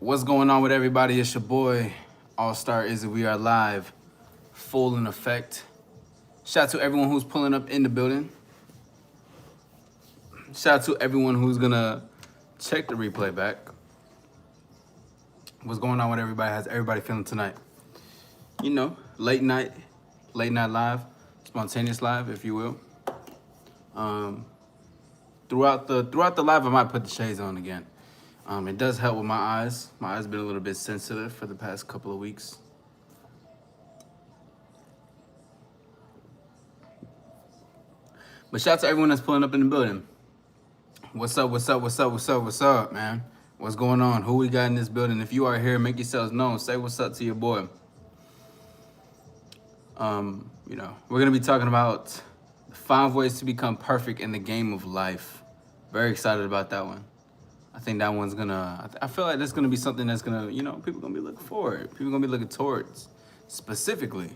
What's going on with everybody? It's your boy, AllStar Izzy. We are live, full in effect. Shout out to everyone who's pulling up in the building. Shout out to everyone who's gonna check the replay back. What's going on with everybody? How's everybody feeling tonight? You know, late night live, spontaneous live, if you will. Throughout the live, I might put the shades on again. It does help with my eyes. My eyes been a little bit sensitive for the past couple of weeks. But shout out to everyone that's pulling up in the building. What's up, man? What's going on? Who we got in this building? If you are here, make yourselves known. Say what's up to your boy. We're gonna be talking about 5 ways to become perfect in the game of life. Very excited about that one. I think that one's gonna, I feel like that's gonna be something that's gonna, people gonna be looking forward. People gonna be looking towards specifically.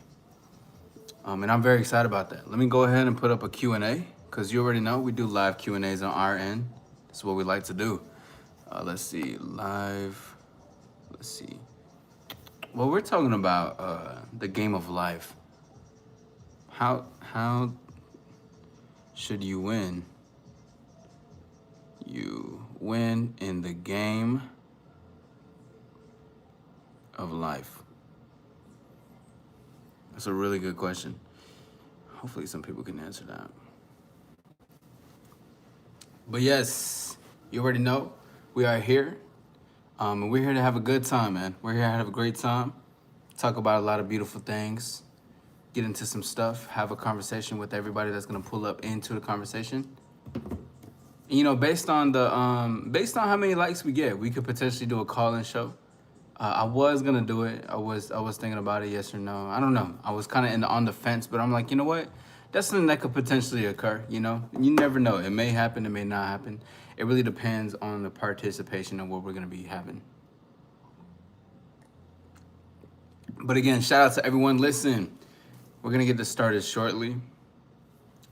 And I'm very excited about that. Let me go ahead and put up a Q&A, because you already know we do live Q&As on our end. That's what we like to do. Let's see, live, let's see. Well, we're talking about the game of life. How should you win? You win in the game of life. That's a really good question. Hopefully some people can answer that. But yes, you already know we are here. And we're here to have a good time, man. We're here to have a great time, talk about a lot of beautiful things, get into some stuff, have a conversation with everybody that's gonna pull up into the conversation. Based on how many likes we get, we could potentially do a call-in show. I was gonna do it. I was thinking about it, yes or no. I don't know. I was kind of on the fence, but I'm like, you know what? That's something that could potentially occur. You never know. It may happen. It may not happen. It really depends on the participation and what we're gonna be having. But again, shout out to everyone. Listen, we're gonna get this started shortly.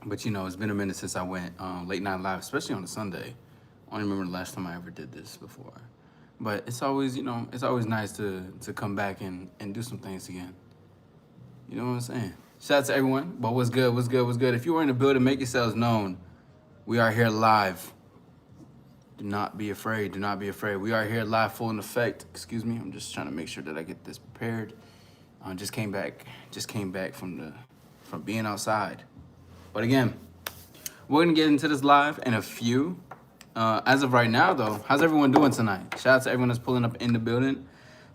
But it's been a minute since I went late night live, especially on a Sunday. I don't remember the last time I ever did this before. But it's always, it's always nice to come back and do some things again. You know what I'm saying? Shout out to everyone. But what's good? If you are in the building, make yourselves known. We are here live. Do not be afraid. We are here live, full in effect. Excuse me. I'm just trying to make sure that I get this prepared. Just came back from being outside. But again, we're gonna get into this live in a few. As of right now, though, how's everyone doing tonight? Shout out to everyone that's pulling up in the building.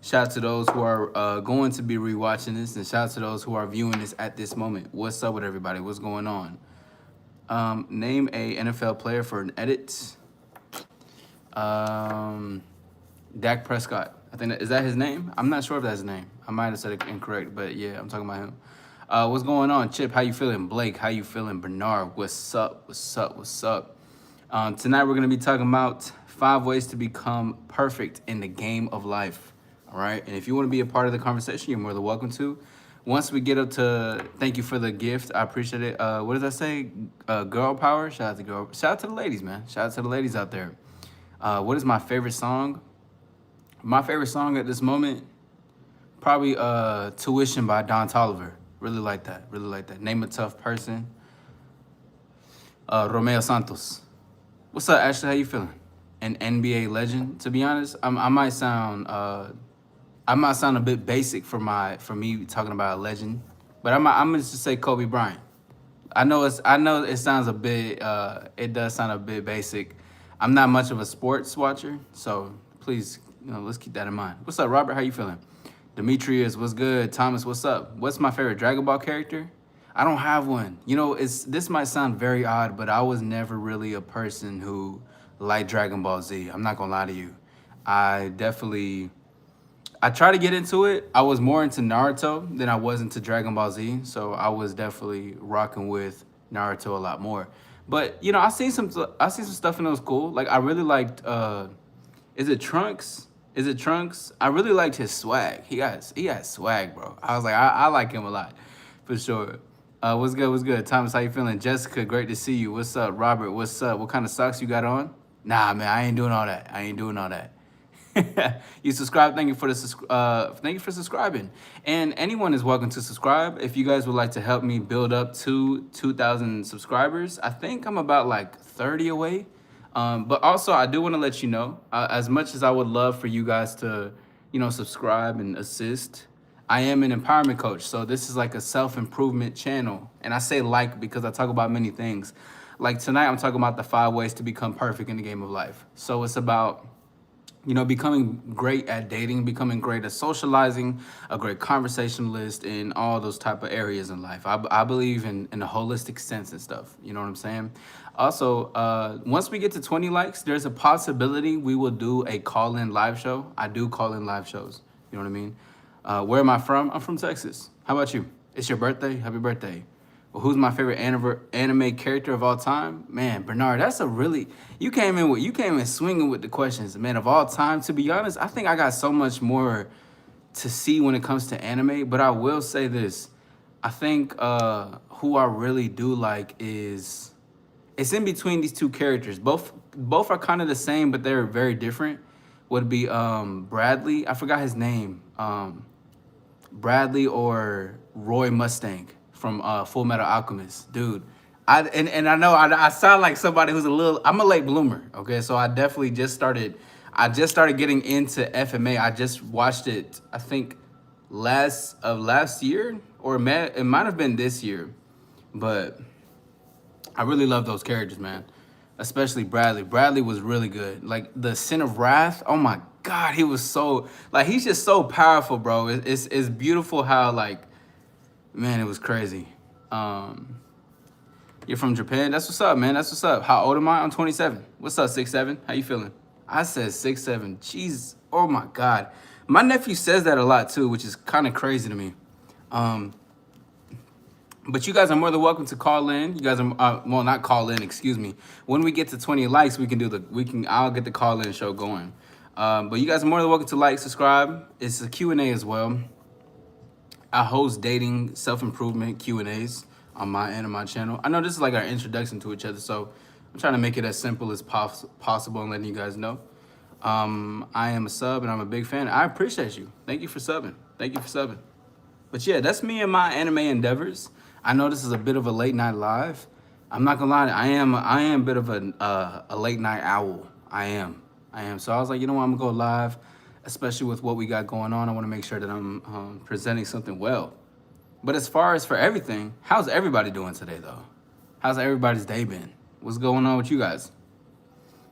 Shout out to those who are going to be rewatching this, and shout out to those who are viewing this at this moment. What's up with everybody? What's going on? Name a NFL player for an edit. Dak Prescott. I think is that his name? I'm not sure if that's his name. I might have said it incorrect, but yeah, I'm talking about him. What's going on? Chip, how you feeling? Blake, how you feeling? Bernard, what's up? Tonight we're going to be talking about 5 ways to become perfect in the game of life. All right? And if you want to be a part of the conversation, you're more than welcome to. Once we get up to, thank you for the gift. I appreciate it. What does that say? Girl power? Shout out to the ladies, man. Shout out to the ladies out there. What is my favorite song? My favorite song at this moment, probably Tuition by Don Toliver. Really like that. Name a Tough Person. Romeo Santos. What's up, Ashley? How you feeling? An NBA legend. To be honest, I might sound a bit basic for me talking about a legend, but I'm gonna just say Kobe Bryant. I know it sounds a bit. It does sound a bit basic. I'm not much of a sports watcher, so please, let's keep that in mind. What's up, Robert? How you feeling? Demetrius, what's good? Thomas, what's up? What's my favorite Dragon Ball character? I don't have one. This might sound very odd, but I was never really a person who liked Dragon Ball Z. I'm not gonna lie to you. I tried to get into it. I was more into Naruto than I was into Dragon Ball Z, so I was definitely rocking with Naruto a lot more. But I seen some stuff and it was cool. Like I really liked. Is it Trunks? I really liked his swag. He has swag, bro. I was like, I like him a lot, for sure. What's good? Thomas, how you feeling? Jessica, great to see you. What's up? Robert, what's up? What kind of socks you got on? Nah, man, I ain't doing all that. You subscribe. Thank you for thank you for subscribing. And anyone is welcome to subscribe. If you guys would like to help me build up to 2,000 subscribers, I think I'm about like 30 away. But also, I do want to let you know, as much as I would love for you guys to, subscribe and assist, I am an empowerment coach. So this is like a self-improvement channel. And I say like because I talk about many things. Like tonight, I'm talking about the 5 ways to become perfect in the game of life. So it's about becoming great at dating, becoming great at socializing, a great conversationalist in all those type of areas in life. I believe in a holistic sense and stuff. You know what I'm saying? Also, once we get to 20 likes, there's a possibility we will do a call-in live show. I do call-in live shows. You know what I mean? Where am I from? I'm from Texas. How about you? It's your birthday? Happy birthday. Well, who's my favorite anime character of all time? Man, Bernard, that's a really you came in swinging with the questions, man. Of all time, to be honest, I think I got so much more to see when it comes to anime. But I will say this: I think who I really do like is it's in between these two characters. Both are kind of the same, but they're very different. Would be Bradley. I forgot his name. Bradley or Roy Mustang from Full Metal Alchemist, dude. And I know I sound like somebody who's I'm a late bloomer, okay? So I definitely I just started getting into FMA. I just watched it, I think last year, or it might have been this year, but I really love those characters, man. Especially Bradley. Bradley was really good. Like the Sin of Wrath. Oh my God, he was so he's just so powerful, bro. It's beautiful how man, it was crazy. You're from Japan. That's what's up, man. That's what's up. How old am I? I'm 27. What's up, 6'7"? How you feeling? I said 6'7". Jeez. Oh my God. My nephew says that a lot too, which is kind of crazy to me. But you guys are more than welcome to call in. You guys are well, not call in, excuse me. When we get to 20 likes, I'll get the call in show going. But you guys are more than welcome to like, subscribe. It's a Q&A as well. I host dating self-improvement Q&As on my end of my channel. I know this is like our introduction to each other, so I'm trying to make it as simple as possible and letting you guys know. I am a sub and I'm a big fan. I appreciate you. Thank you for subbing. Thank you for subbing. But yeah, that's me and my anime endeavors. I know this is a bit of a late night live. I'm not gonna lie, I am a bit of a late night owl. I am. So I was like, you know what, I'm gonna go live, especially with what we got going on. I want to make sure that I'm presenting something well. But as far as for everything, how's everybody doing today though? How's everybody's day been? What's going on with you guys?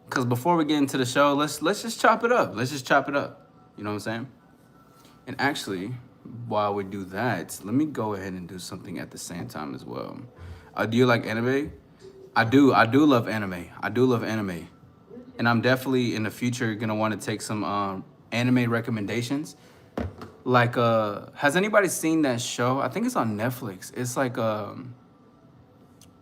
Because before we get into the show, let's just chop it up. Let's just chop it up. You know what I'm saying? And actually, while we do that, let me go ahead and do something at the same time as well. Do you like anime? I do love anime. I do love anime. And I'm definitely in the future gonna want to take some anime recommendations. Like, has anybody seen that show? I think it's on Netflix. It's like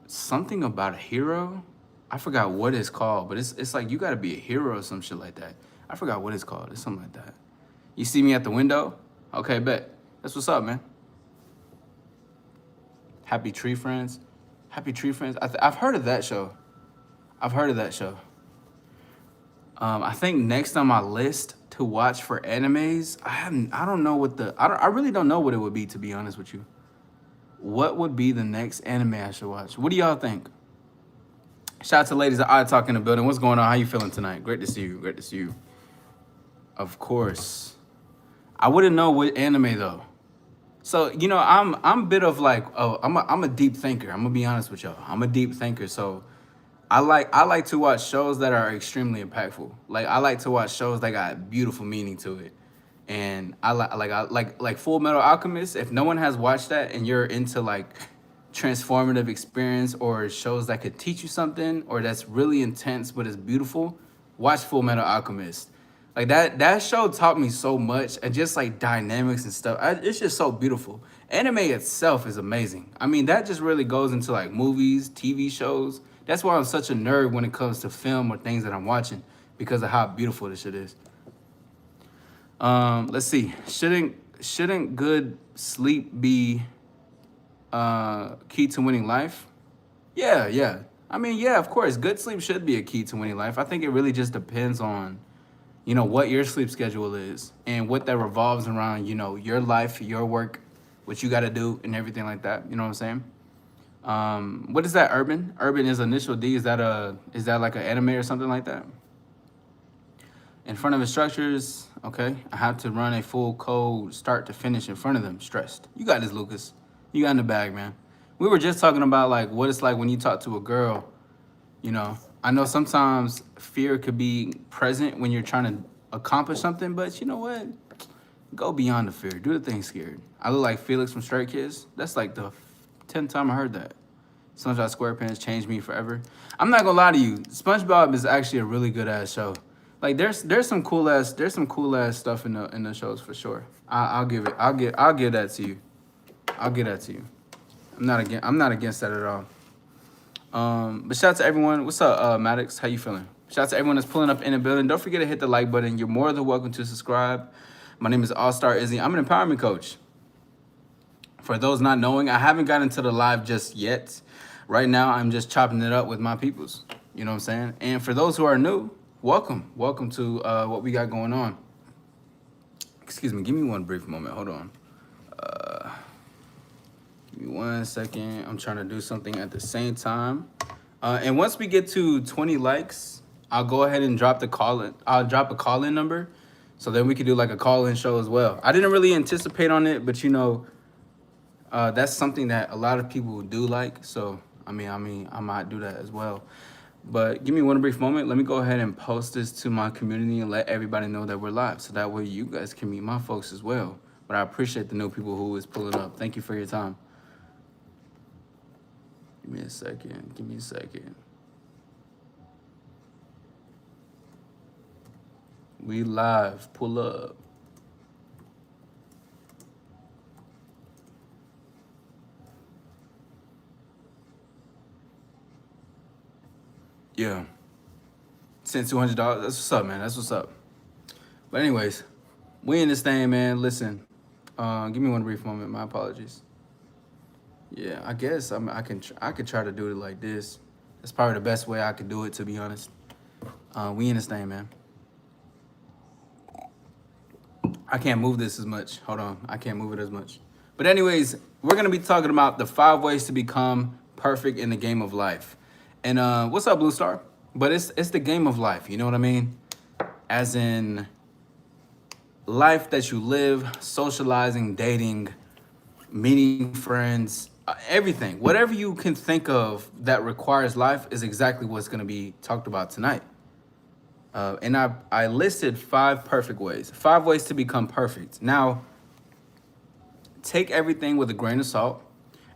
something about a hero. I forgot what it's called, but it's like you gotta be a hero or some shit like that. I forgot what it's called. It's something like that. You see me at the window? Okay, bet. That's what's up, man. Happy Tree Friends. Happy Tree Friends. I've heard of that show. I think next on my list to watch for animes, I don't know what I really don't know what it would be, to be honest with you. What would be the next anime I should watch? What do y'all think? Shout out to ladies at iTalk in the building. What's going on? How you feeling tonight? Great to see you. Great to see you. Of course. I wouldn't know what anime though. So, I'm a bit of I'm a deep thinker. I'm gonna be honest with y'all. I'm a deep thinker. So I like to watch shows that are extremely impactful. Like I like to watch shows that got beautiful meaning to it. And I like Full Metal Alchemist. If no one has watched that and you're into transformative experience or shows that could teach you something or that's really intense but it's beautiful, watch Full Metal Alchemist. Like that show taught me so much, and just dynamics and stuff. It's just so beautiful. Anime itself is amazing. I mean, that just really goes into movies, TV shows. That's why I'm such a nerd when it comes to film or things that I'm watching, because of how beautiful this shit is. Let's see. Shouldn't good sleep be key to winning life? Yeah. I mean, yeah, of course. Good sleep should be a key to winning life. I think it really just depends on you know, what your sleep schedule is and what that revolves around, you know, your life, your work, what you got to do and everything like that. You know what I'm saying? What is that? Urban? Urban is initial D. Is that like an anime or something like that? In front of instructors, okay. I have to run a full code start to finish in front of them. Stressed. You got this, Lucas. You got in the bag, man. We were just talking about like what it's like when you talk to a girl. You know, I know sometimes fear could be present when you're trying to accomplish something, but you know what? Go beyond the fear. Do the thing scared. I look like Felix from Stray Kids. That's like the 10th time I heard that. SpongeBob SquarePants changed me forever. I'm not gonna lie to you. SpongeBob is actually a really good ass show. Like there's some cool ass stuff in the shows for sure. I'll give that to you. I'll give that to you. I'm not against that at all. But shout out to everyone. What's up, Maddox? How you feeling? Shout out to everyone that's pulling up in the building. Don't forget to hit the like button. You're more than welcome to subscribe. My name is AllStar Izzy. I'm an empowerment coach. For those not knowing, I haven't gotten into the live just yet. Right now, I'm just chopping it up with my peoples. You know what I'm saying? And for those who are new, welcome. Welcome to what we got going on. Excuse me. Give me one brief moment. Hold on. Give me 1 second. I'm trying to do something at the same time. And once we get to 20 likes, I'll go ahead and drop the call-in. I'll drop a call-in number, so then we could do like a call-in show as well. I didn't really anticipate on it, but you know, that's something that a lot of people do like. So I mean, I might do that as well. But give me one brief moment. Let me go ahead and post this to my community and let everybody know that we're live, so that way you guys can meet my folks as well. But I appreciate the new people who is pulling up. Thank you for your time. Give me a second. Give me a second. We live. Pull up. Yeah. Sent $200. That's what's up, man. That's what's up. But anyways, we in this thing, man. Listen. Give me one brief moment. My apologies. Yeah, I guess I could try to do it like this. That's probably the best way I could do it, to be honest. We in this thing, man. I can't move this as much. Hold on. I can't move it as much. But anyways, we're going to be talking about the 5 ways to become perfect in the game of life. And what's up, Blue Star? But it's the game of life. You know what I mean? As in life that you live, socializing, dating, meeting friends, everything. Whatever you can think of that requires life is exactly what's going to be talked about tonight. And I listed 5 perfect ways, 5 ways to become perfect. Now, take everything with a grain of salt.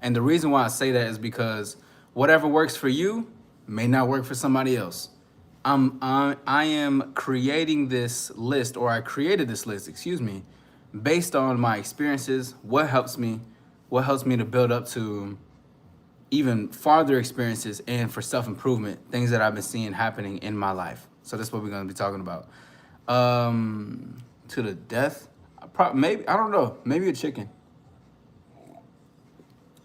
And the reason why I say that is because whatever works for you may not work for somebody else. I am creating this list, or I created this list, excuse me, based on my experiences, what helps me to build up to even farther experiences, and for self-improvement, things that I've been seeing happening in my life. So that's what we're going to be talking about. To the death, maybe, I don't know, maybe a chicken.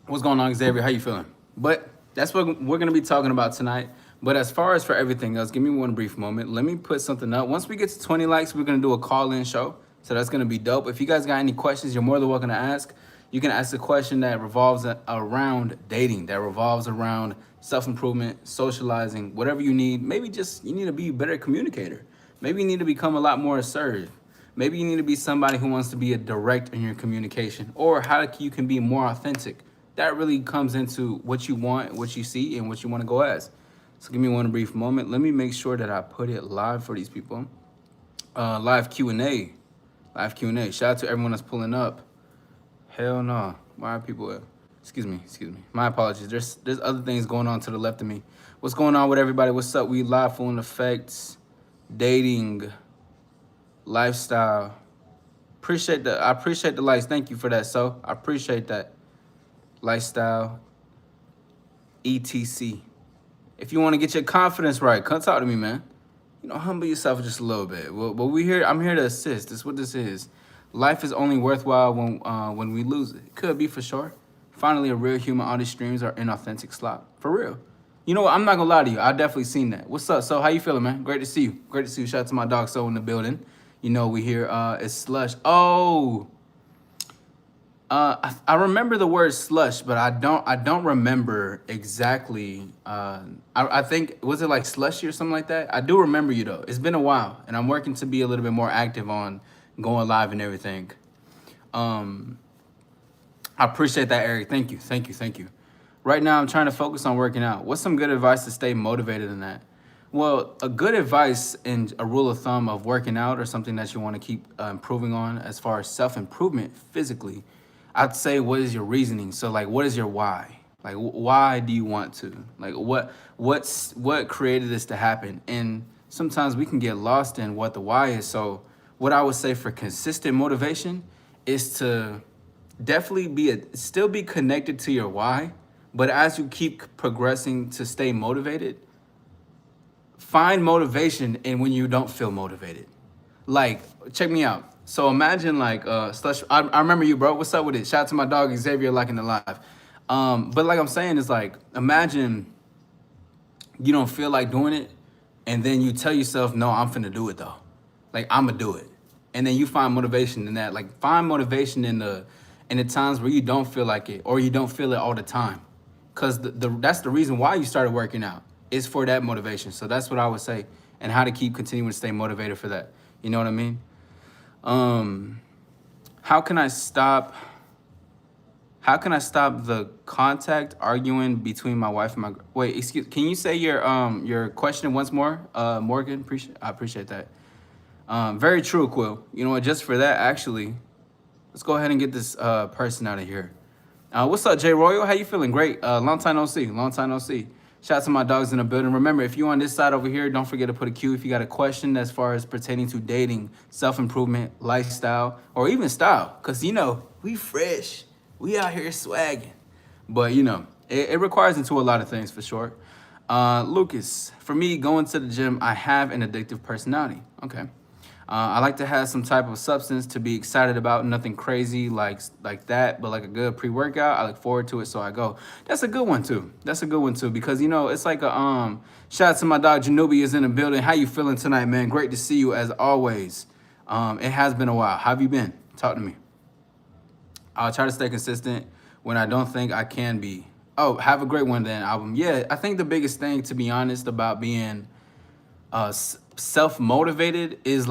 What's going on, Xavier? How you feeling? But that's what we're going to be talking about tonight. But as far as for everything else, give me one brief moment. Let me put something up. Once we get to 20 likes, we're going to do a call-in show. So that's going to be dope. If you guys got any questions, you're more than welcome to ask. You can ask a question that revolves around dating, that revolves around self-improvement, socializing, whatever you need. Maybe just you need to be a better communicator. Maybe you need to become a lot more assertive. Maybe you need to be somebody who wants to be a direct in your communication, or how you can be more authentic. That really comes into what you want, what you see, and what you want to go as. So give me one brief moment. Let me make sure that I put it live for these people. Live Q&A. Live Q&A. Shout out to everyone that's pulling up. Hell no. Why are people... Excuse me. My apologies. There's other things going on to the left of me. What's going on with everybody? What's up? We live, full in effect. Dating. Lifestyle. I appreciate the likes. Thank you for that, so I appreciate that. Lifestyle. ETC. If you want to get your confidence right, come talk to me, man. You know, humble yourself just a little bit. Well, I'm here to assist. That's what this is. Life is only worthwhile when we lose it. Could be for sure. Finally, a real human. All these streams are inauthentic slop. For real. You know what? I'm not gonna lie to you. I definitely seen that. What's up? So how you feeling, man? Great to see you. Great to see you. Shout out to my dog So in the building. You know we here. It's slush. Oh, I remember the word slush, but I don't remember exactly. I think was it like slushy or something like that. I do remember you though. It's been a while, and I'm working to be a little bit more active on going live and everything. Um, I appreciate that, Eric. Thank you, thank you, thank you. Right now, I'm trying to focus on working out. What's some good advice to stay motivated in that? Well, a good advice and a rule of thumb of working out or something that you want to keep improving on as far as self improvement physically, I'd say, what is your reasoning? So, like, what is your why? Like, why do you want to? Like, what created this to happen? And sometimes we can get lost in what the why is. So, what I would say for consistent motivation is to definitely still be connected to your why, but as you keep progressing to stay motivated, find motivation in when you don't feel motivated. Like, check me out. So imagine like slush. I remember you, bro. What's up with it? Shout out to my dog Xavier liking the live. But like I'm saying is like imagine you don't feel like doing it, and then you tell yourself, no, I'm finna do it though. Like I'm gonna do it. And then you find motivation in that. Like find motivation in the times where you don't feel like it or you don't feel it all the time. Cause that's the reason why you started working out. Is for that motivation. So that's what I would say. And how to keep continuing to stay motivated for that. You know what I mean? Um, how can I stop the contact arguing between my wife and my wait, excuse can you say your question once more, Morgan? I appreciate that. Very true, Quill. You know what, just for that, actually, let's go ahead and get this person out of here. What's up, Jay Royal? How you feeling? Great. Long time no see. Long time no see. Shout out to my dogs in the building. Remember, if you're on this side over here, don't forget to put a Q if you got a question as far as pertaining to dating, self-improvement, lifestyle, or even style. Because, you know, we fresh. We out here swagging. But, you know, it requires into a lot of things for sure. Lucas, for me, going to the gym, I have an addictive personality. Okay. I like to have some type of substance to be excited about, nothing crazy like that, but like a good pre-workout. I look forward to it, so I go. That's a good one too. That's a good one too, because you know it's like a shout out to my dog Janubi is in the building. How you feeling tonight, man? Great to see you as always. It has been a while. How have you been? Talk to me. I'll try to stay consistent when I don't think I can be. Oh, have a great one then, album. Yeah, I think the biggest thing, to be honest, about being self-motivated is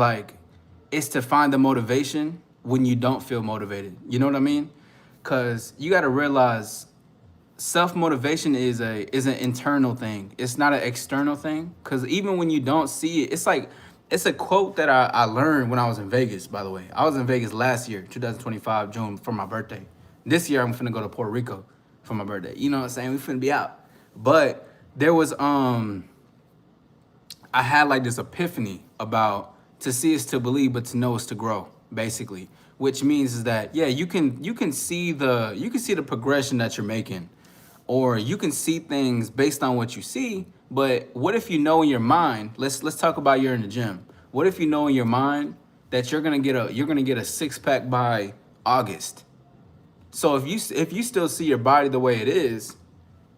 to find the motivation when you don't feel motivated. You know what I mean? Because you got to realize self-motivation is an internal thing. It's not an external thing. Because even when you don't see it, it's a quote that I learned when I was in Vegas, by the way. I was in Vegas last year, 2025, June, for my birthday. This year, I'm finna go to Puerto Rico for my birthday. You know what I'm saying? We finna be out. But there was, I had like this epiphany about to see is to believe, but to know is to grow, basically. Which means is that yeah, you can see the progression that you're making, or you can see things based on what you see. But what if you know in your mind? Let's talk about you're in the gym. What if you know in your mind that you're gonna get a 6-pack by August? So if you still see your body the way it is,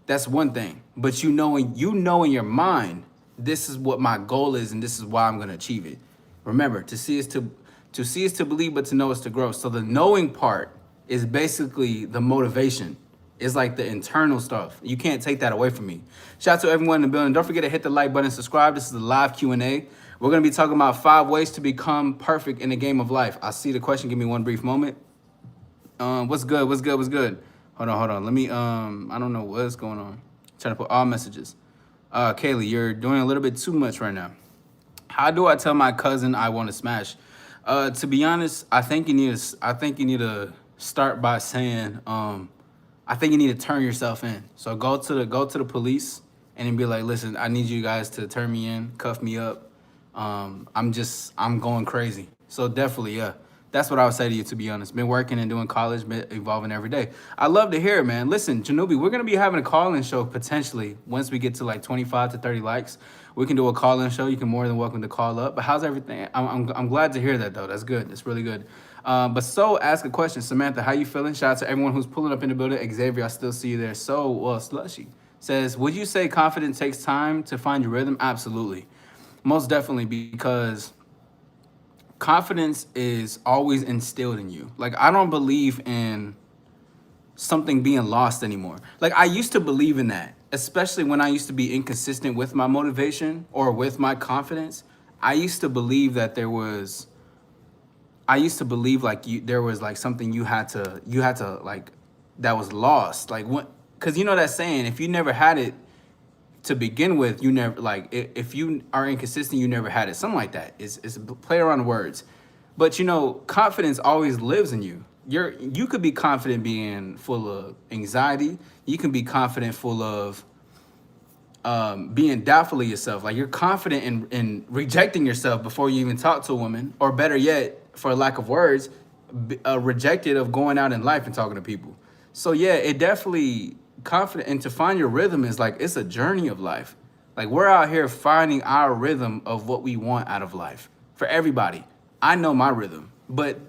that's one thing. But you know in your mind, this is what my goal is and this is why I'm gonna achieve it. Remember, to see is to believe, but to know is to grow. So the knowing part is basically the motivation. It's like the internal stuff. You can't take that away from me. Shout out to everyone in the building. Don't forget to hit the like button, subscribe. This is a live Q&A. We're gonna be talking about 5 ways to become perfect in the game of life. I see the question. Give me one brief moment. What's good? What's good? What's good? Hold on. Let me, I don't know what's going on. Trying to put all messages. Kaylee, you're doing a little bit too much right now. How do I tell my cousin I want to smash? To be honest, I think you need to start by saying, I think you need to turn yourself in. So go to the police and then be like, listen, I need you guys to turn me in, cuff me up. I'm going crazy. So definitely, yeah. That's what I would say to you, to be honest. Been working and doing college, been evolving every day. I love to hear it, man. Listen, Janubi, we're going to be having a call-in show potentially once we get to like 25 to 30 likes. We can do a call-in show. You can more than welcome to call up. But how's everything? I'm glad to hear that, though. That's good. That's really good. But so ask a question. Samantha, how you feeling? Shout out to everyone who's pulling up in the building. Xavier, I still see you there. So, well, Slushy. Says, would you say confidence takes time to find your rhythm? Absolutely. Most definitely, because confidence is always instilled in you. Like, I don't believe in something being lost anymore. Like, I used to believe in that, especially when I used to be inconsistent with my motivation or with my confidence. I used to believe that I used to believe like there was like something you had to like that was lost. Like, what, cuz you know that saying, if you never had it to begin with, you never, like, if you are inconsistent, you never had it. Something like that. It's a play around words. But you know, confidence always lives in you. You could be confident being full of anxiety. You can be confident full of being doubtful of yourself. Like, you're confident in rejecting yourself before you even talk to a woman, or better yet, for lack of words, rejected of going out in life and talking to people. So yeah, it definitely confident, and to find your rhythm is like, it's a journey of life. Like, we're out here finding our rhythm of what we want out of life for everybody. I know my rhythm, but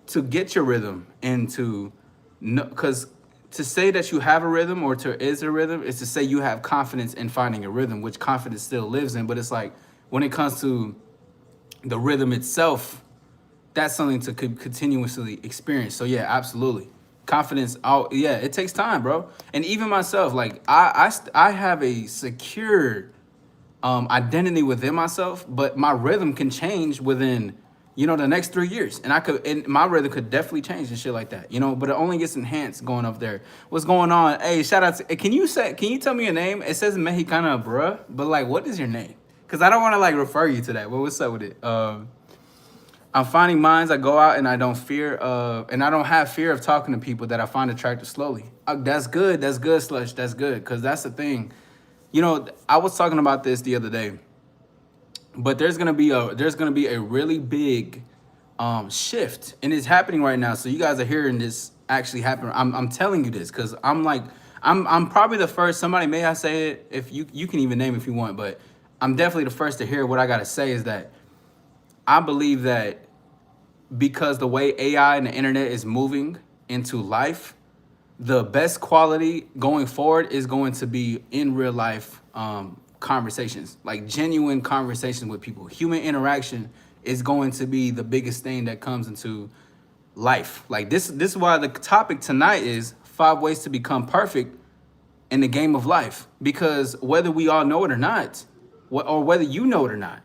to get your rhythm and to know, because to say that you have a rhythm or to is a rhythm is to say you have confidence in finding a rhythm, which confidence still lives in. But it's like, when it comes to the rhythm itself, that's something to continuously experience. So yeah, absolutely. Confidence, oh yeah, it takes time, bro. And even myself, like, I have a secure identity within myself, but my rhythm can change within, you know, the next 3 years. And my rhythm could definitely change and shit like that, you know, but it only gets enhanced going up there. What's going on? Hey, shout out to, can you tell me your name? It says Mexicana, bruh, but like, what is your name? Because I don't want to like refer you to that. Well, what's up with it? I'm finding minds. I go out and I don't and I don't have fear of talking to people that I find attractive slowly. That's good. That's good, Slush. That's good. Because that's the thing. You know, I was talking about this the other day, but there's gonna be a really big shift, and it's happening right now. So you guys are hearing this actually happen. I'm telling you this because I'm probably the first. Somebody may I say it, if you can even name if you want, but I'm definitely the first to hear what I gotta say is that I believe that because the way AI and the internet is moving into life, the best quality going forward is going to be in real life conversations, like genuine conversations with people. Human interaction is going to be the biggest thing that comes into life. Like, this is why the topic tonight is 5 ways to become perfect in the game of life. Because whether we all know it or not, or whether you know it or not,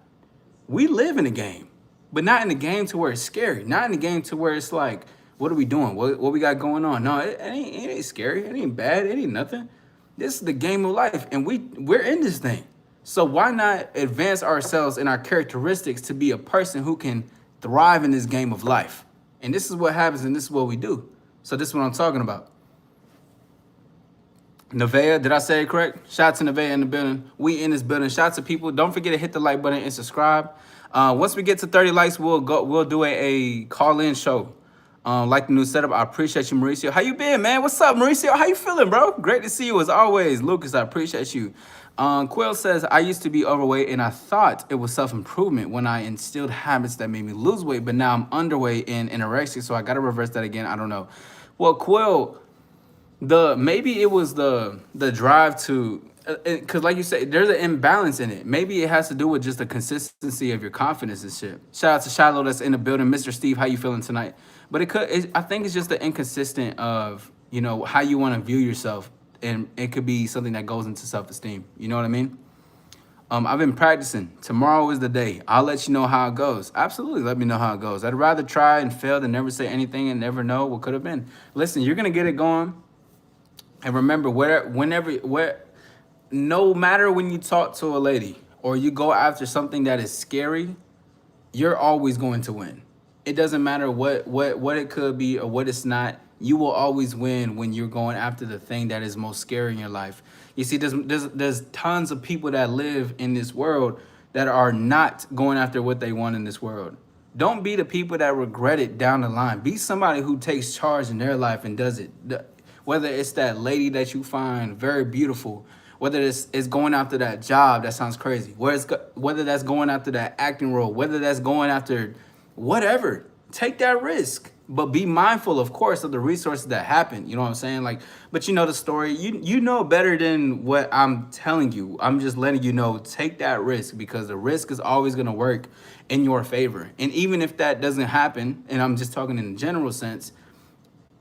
we live in a game, but not in a game to where it's scary. Not in a game to where it's like, what are we doing? What we got going on? No, it ain't scary. It ain't bad. It ain't nothing. This is the game of life, and we're in this thing. So why not advance ourselves in our characteristics to be a person who can thrive in this game of life? And this is what happens, and this is what we do. So this is what I'm talking about. Nevaeh, did I say it correct? Shout out to Nevaeh in the building. We in this building. Shout out to people. Don't forget to hit the like button and subscribe. Once we get to 30 likes, we'll do a call-in show. Like the new setup. I appreciate you, Mauricio. How you been, man? What's up, Mauricio? How you feeling, bro? Great to see you as always. Lucas, I appreciate you. Quill says, I used to be overweight and I thought it was self-improvement when I instilled habits that made me lose weight, but now I'm underweight and anorexic, so I got to reverse that again. I don't know. Well, Quill, maybe it was the drive to, because like you said, there's an imbalance in it. Maybe it has to do with just the consistency of your confidence and shit. Shout out to Shiloh that's in the building. Mr. Steve, how you feeling tonight? But I think it's just the inconsistent of, you know, how you want to view yourself, and it could be something that goes into self-esteem. You know what I mean? I've been practicing. Tomorrow is the day. I'll let you know how it goes. Absolutely, let me know how it goes. I'd rather try and fail than never say anything and never know what could have been. Listen, you're gonna get it going. And remember, no matter when you talk to a lady or you go after something that is scary, you're always going to win. It doesn't matter what it could be or what it's not. You will always win when you're going after the thing that is most scary in your life. You see, there's tons of people that live in this world that are not going after what they want in this world. Don't be the people that regret it down the line. Be somebody who takes charge in their life and does it. Whether it's that lady that you find very beautiful, whether it's going after that job that sounds crazy, whether that's going after that acting role, whether that's going after whatever, take that risk. But be mindful, of course, of the resources that happen. You know what I'm saying? Like, but you know the story. You know better than what I'm telling you. I'm just letting you know, take that risk because the risk is always gonna work in your favor. And even if that doesn't happen, and I'm just talking in a general sense,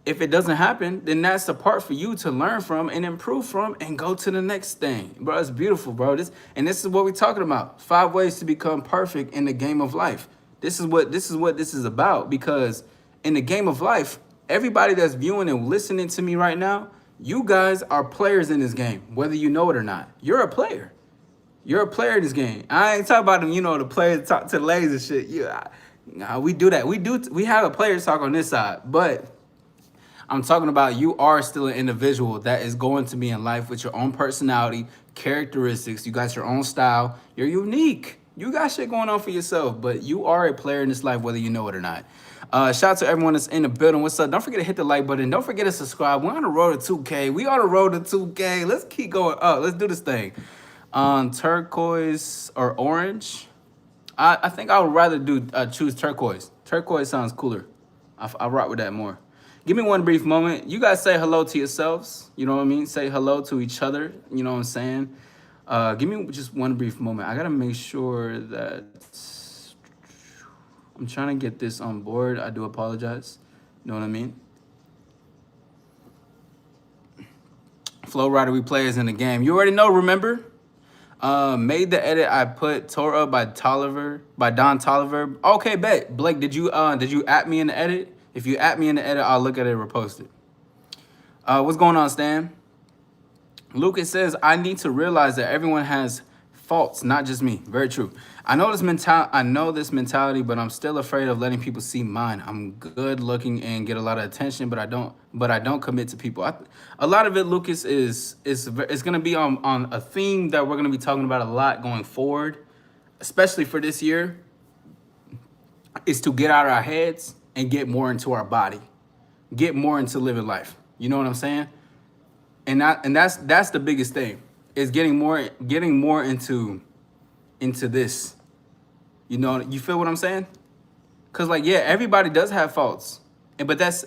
if it doesn't happen, then that's the part for you to learn from and improve from and go to the next thing. Bro, it's beautiful, bro. This is what we're talking about. 5 ways to become perfect in the game of life. This is about, because in the game of life, everybody that's viewing and listening to me right now, you guys are players in this game, whether you know it or not. You're a player. You're a player in this game. I ain't talking about them, the players talk to the ladies and shit. Nah, we do that. We have a players talk on this side, but I'm talking about you are still an individual that is going to be in life with your own personality, characteristics. You got your own style. You're unique. You got shit going on for yourself, but you are a player in this life, whether you know it or not. Shout out to everyone that's in the building. What's up? Don't forget to hit the like button. Don't forget to subscribe. We're on the road to 2K. We on the road to 2K. Let's keep going up. Let's do this thing. Turquoise or orange? I think I would rather choose turquoise. Turquoise sounds cooler. I rock with that more. Give me one brief moment. You guys say hello to yourselves. You know what I mean? Say hello to each other. You know what I'm saying? Give me just one brief moment. I gotta make sure that I'm trying to get this on board. I do apologize. You know what I mean? Flow Rider replay is in the game. You already know, remember? Made the edit. I put Torah by Don Tolliver. Okay, bet. Blake, did you at me in the edit? If you at me in the edit, I'll look at it and repost it. What's going on, Stan? Lucas says, I need to realize that everyone has faults, not just me. Very true. I know this mentality, but I'm still afraid of letting people see mine. I'm good looking and get a lot of attention, but I don't commit to people. A lot of it, Lucas, is gonna be on a theme that we're gonna be talking about a lot going forward, especially for this year, is to get out of our heads and get more into our body, get more into living life. You know what I'm saying? And that's the biggest thing, is getting more into this. You know, you feel what I'm saying? Cause like, yeah, everybody does have faults, but that's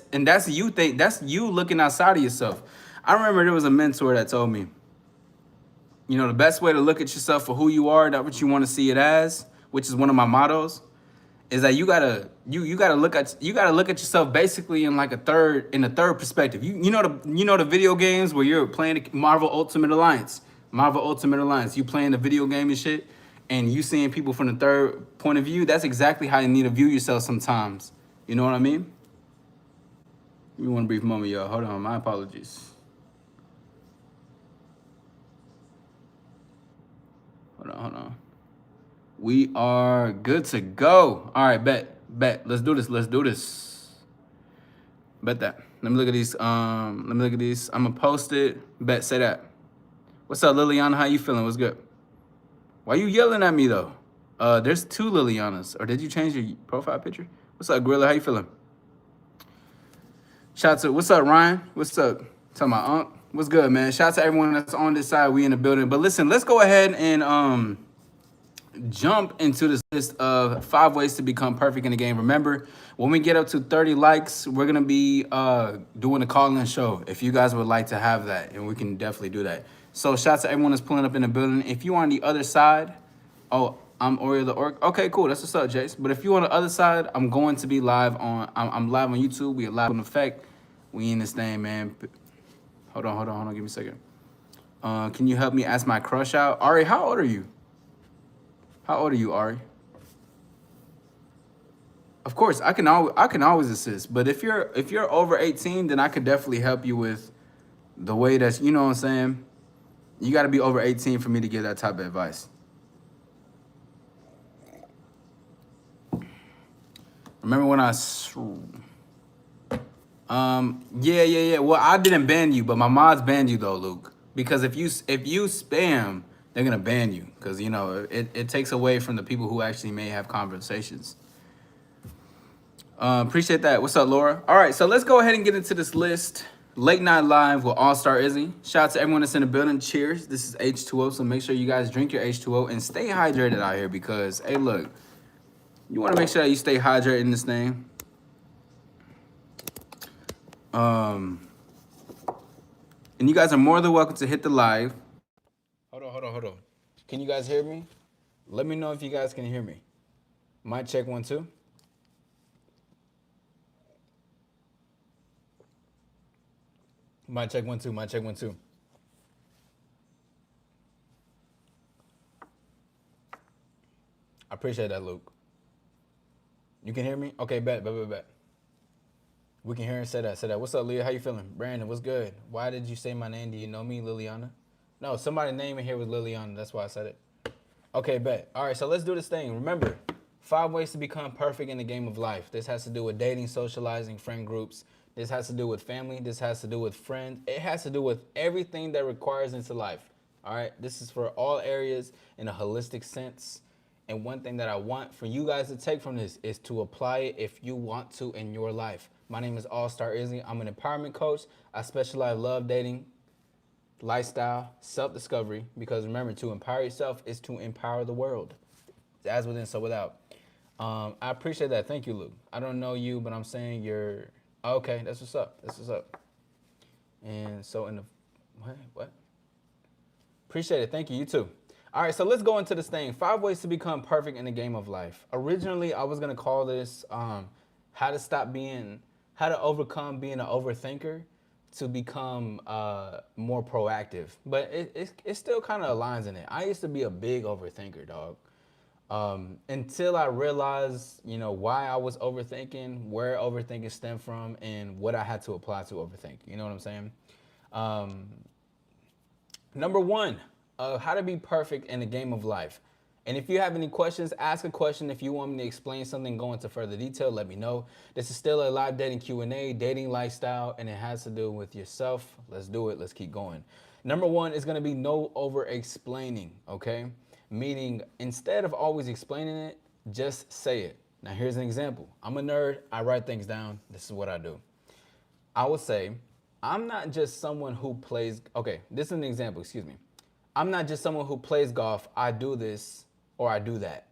you looking outside of yourself. I remember there was a mentor that told me, the best way to look at yourself for who you are, not what you want to see it as, which is one of my mottos, is that you gotta look at yourself basically in like a third perspective. You know the video games where you're playing Marvel Ultimate Alliance. You playing the video game and shit, and you seeing people from the third point of view. That's exactly how you need to view yourself sometimes. You know what I mean? Give me one brief moment, y'all. Hold on, my apologies. Hold on. We are good to go. All right, bet. Let's do this. Bet that. Let me look at these. I'm gonna post it. Bet, say that. What's up, Liliana? How you feeling? What's good? Why you yelling at me though? There's 2 Lilianas. Or did you change your profile picture? What's up, Gorilla? How you feeling? Shout out to, what's up, Ryan? What's up? Talking about Unc. What's good, man? Shout out to everyone that's on this side. We in the building. But listen, let's go ahead and jump into this list of 5 ways to become perfect in the game. Remember, when we get up to 30 likes, we're gonna be doing a call-in show. If you guys would like to have that, and we can definitely do that. So shout out to everyone that's pulling up in the building. If you on the other side, I'm Oreo the Orc. Okay, cool. That's what's up, Jace. But if you on the other side, I'm going to be live on. I'm live on YouTube. We are live on Effect. We in this thing, man. Hold on. Give me a second. Can you help me ask my crush out? Ari, how old are you? Ari? Of course, I can always assist. But if you're over 18, then I could definitely help you with the way that's, you know what I'm saying? You got to be over 18 for me to give that type of advice. Remember when yeah. Well, I didn't ban you, but my mods banned you though, Luke. Because if you spam, they're gonna ban you. Because it takes away from the people who actually may have conversations. Appreciate that. What's up, Laura? All right, so let's go ahead and get into this list. Late Night Live with AllStar Izzy. Shout out to everyone that's in the building. Cheers. This is H2O, so make sure you guys drink your H2O and stay hydrated out here because, hey, look, you want to make sure that you stay hydrated in this thing. Um, and you guys are more than welcome to hit the live. Hold on. Can you guys hear me? Let me know if you guys can hear me. Mic check 1 2. Mic check 1 2. Mic check 1 2. I appreciate that, Luke. You can hear me? Okay, bet. We can hear and say that. Say that. What's up, Leah? How you feeling? Brandon, what's good? Why did you say my name? Do you know me, Liliana? No, somebody's name in here was Liliana. That's why I said it. Okay, bet. All right, so let's do this thing. Remember, 5 ways to become perfect in the game of life. This has to do with dating, socializing, friend groups. This has to do with family. This has to do with friends. It has to do with everything that requires into life. All right, this is for all areas in a holistic sense. And one thing that I want for you guys to take from this is to apply it if you want to in your life. My name is AllStar Izzy. I'm an empowerment coach. I specialize in love, dating, lifestyle, self-discovery, because remember, to empower yourself is to empower the world. As within, so without. I appreciate that. Thank you, Luke. I don't know you, but I'm saying you're okay. That's what's up. That's what's up. And so in the what? Appreciate it. Thank you. You too. All right, so let's go into this thing. 5 ways to become perfect in the game of life. Originally, I was gonna call this how to overcome being an overthinker to become more proactive. But it still kind of aligns in it. I used to be a big overthinker, dog. Until I realized, why I was overthinking, where overthinking stemmed from, and what I had to apply to overthink. You know what I'm saying? Um, Number one, how to be perfect in the game of life. And if you have any questions, ask a question. If you want me to explain something, go into further detail, let me know. This is still a live dating Q&A, dating lifestyle, and it has to do with yourself. Let's do it. Let's keep going. Number one is going to be no over explaining, okay? Meaning, instead of always explaining it, just say it. Now, here's an example. I'm a nerd. I write things down. This is what I do. I would say, I'm not just someone who plays, okay, this is an example, excuse me. I'm not just someone who plays golf. I do this or I do that.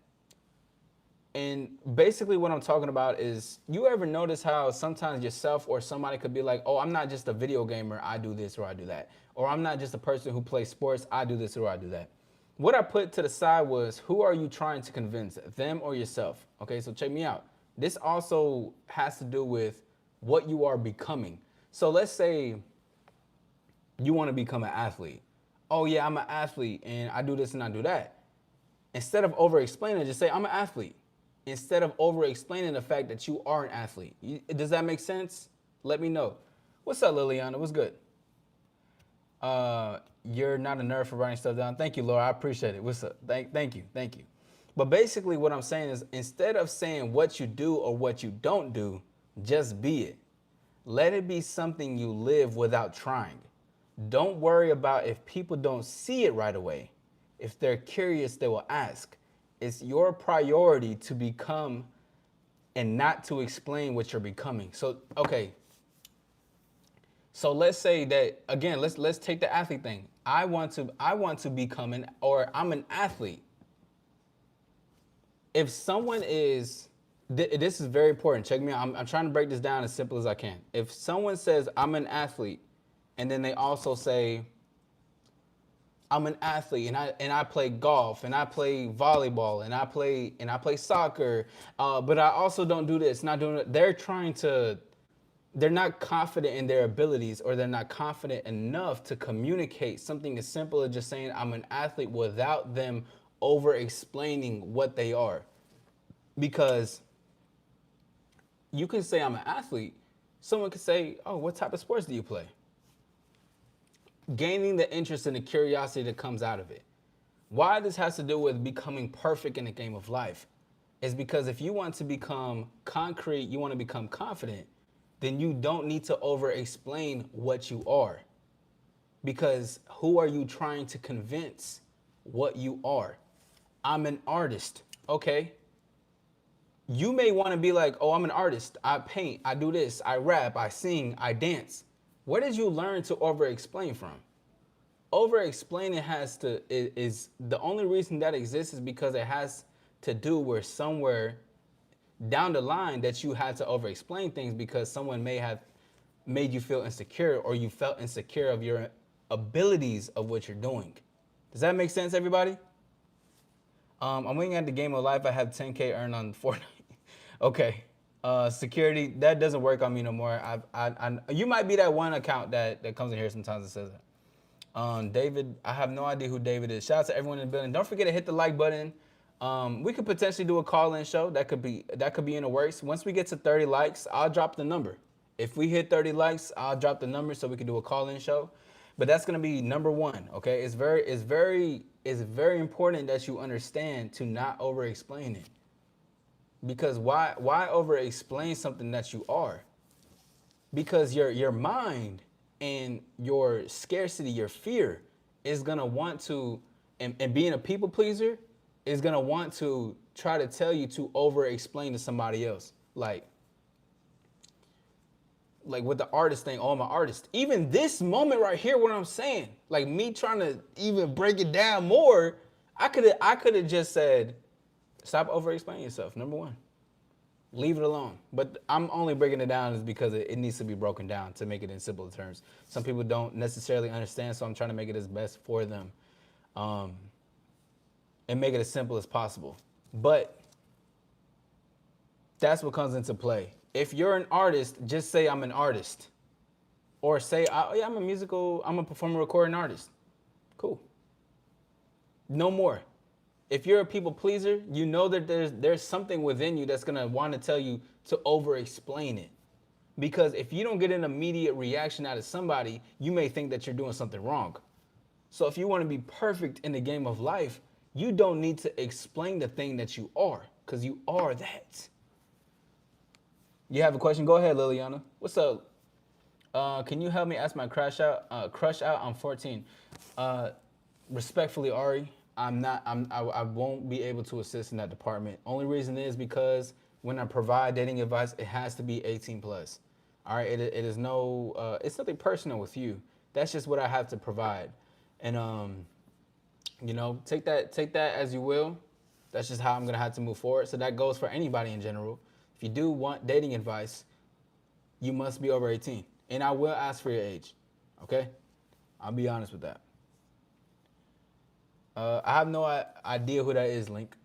And basically what I'm talking about is, you ever notice how sometimes yourself or somebody could be like, oh, I'm not just a video gamer. I do this or I do that. Or I'm not just a person who plays sports. I do this or I do that. What I put to the side was, who are you trying to convince, them or yourself? Okay, so check me out. This also has to do with what you are becoming. So let's say you want to become an athlete. Oh yeah, I'm an athlete and I do this and I do that. Instead of over explaining, just say I'm an athlete. Instead of over explaining the fact that you are an athlete. Does that make sense? Let me know. What's up, Liliana? What's good? You're not a nerd for writing stuff down. Thank you, Laura. I appreciate it. What's up? Thank you. But basically what I'm saying is, instead of saying what you do or what you don't do, just be it. Let it be something you live without trying. Don't worry about if people don't see it right away. If they're curious, they will ask. It's your priority to become and not to explain what you're becoming. So, okay. So let's say that again, let's take the athlete thing. I want to become I'm an athlete. If someone is this is very important. Check me out. I'm trying to break this down as simple as I can. If someone says I'm an athlete, and then they also say I'm an athlete and I play golf and I play volleyball and I play soccer, but I also don't do this, not doing it. They're not confident in their abilities, or they're not confident enough to communicate something as simple as just saying I'm an athlete without them over explaining what they are. Because you can say I'm an athlete. Someone could say, oh, what type of sports do you play? Gaining the interest and the curiosity that comes out of it. Why this has to do with becoming perfect in the game of life is because if you want to become concrete, you want to become confident, then you don't need to over explain what you are. Because who are you trying to convince what you are? I'm an artist. Okay. You may want to be like, oh, I'm an artist. I paint, I do this, I rap, I sing, I dance. Where did you learn to over explain from? Over explaining is the only reason that exists is because it has to do with somewhere down the line that you had to over explain things because someone may have made you feel insecure, or you felt insecure of your abilities of what you're doing. Does that make sense, everybody? I'm looking at the game of life. I have 10K earned on Fortnite. Okay. Security, that doesn't work on me no more. You might be that one account that comes in here sometimes and says that. David, I have no idea who David is. Shout out to everyone in the building. Don't forget to hit the like button. We could potentially do a call-in show. That could be in the works. Once we get to 30 likes, I'll drop the number. If we hit 30 likes, I'll drop the number so we can do a call-in show. But that's gonna be number one. Okay, it's very important that you understand to not over-explain it. Because why over-explain something that you are? Because your mind and your scarcity, your fear is gonna want to, and being a people pleaser is gonna want to try to tell you to over explain to somebody else. Like with the artist thing, oh, I'm an artist. Even this moment right here, what I'm saying, like me trying to even break it down more, I could have just said, stop over explaining yourself. Number one. Leave it alone. But I'm only breaking it down is because it needs to be broken down to make it in simple terms. Some people don't necessarily understand, so I'm trying to make it as best for them, and make it as simple as possible. But that's what comes into play. If you're an artist, just say I'm an artist. Or say, yeah, I'm a performer, recording artist. Cool. No more. If you're a people pleaser, you know that there's something within you that's gonna want to tell you to over explain it. Because if you don't get an immediate reaction out of somebody, you may think that you're doing something wrong. So if you want to be perfect in the game of life, you don't need to explain the thing that you are, because you are that. You have a question? Go ahead, Liliana. What's up? Can you help me ask my crush out? I'm 14. Respectfully, Ari, I won't be able to assist in that department. Only reason is because when I provide dating advice, it has to be 18 plus. All right, it is no, it's nothing personal with you. That's just what I have to provide, and take that as you will. That's just how I'm gonna have to move forward. So that goes for anybody in general. If you do want dating advice, you must be over 18, and I will ask for your age. Okay, I'll be honest with that. I have no idea who that is, Link.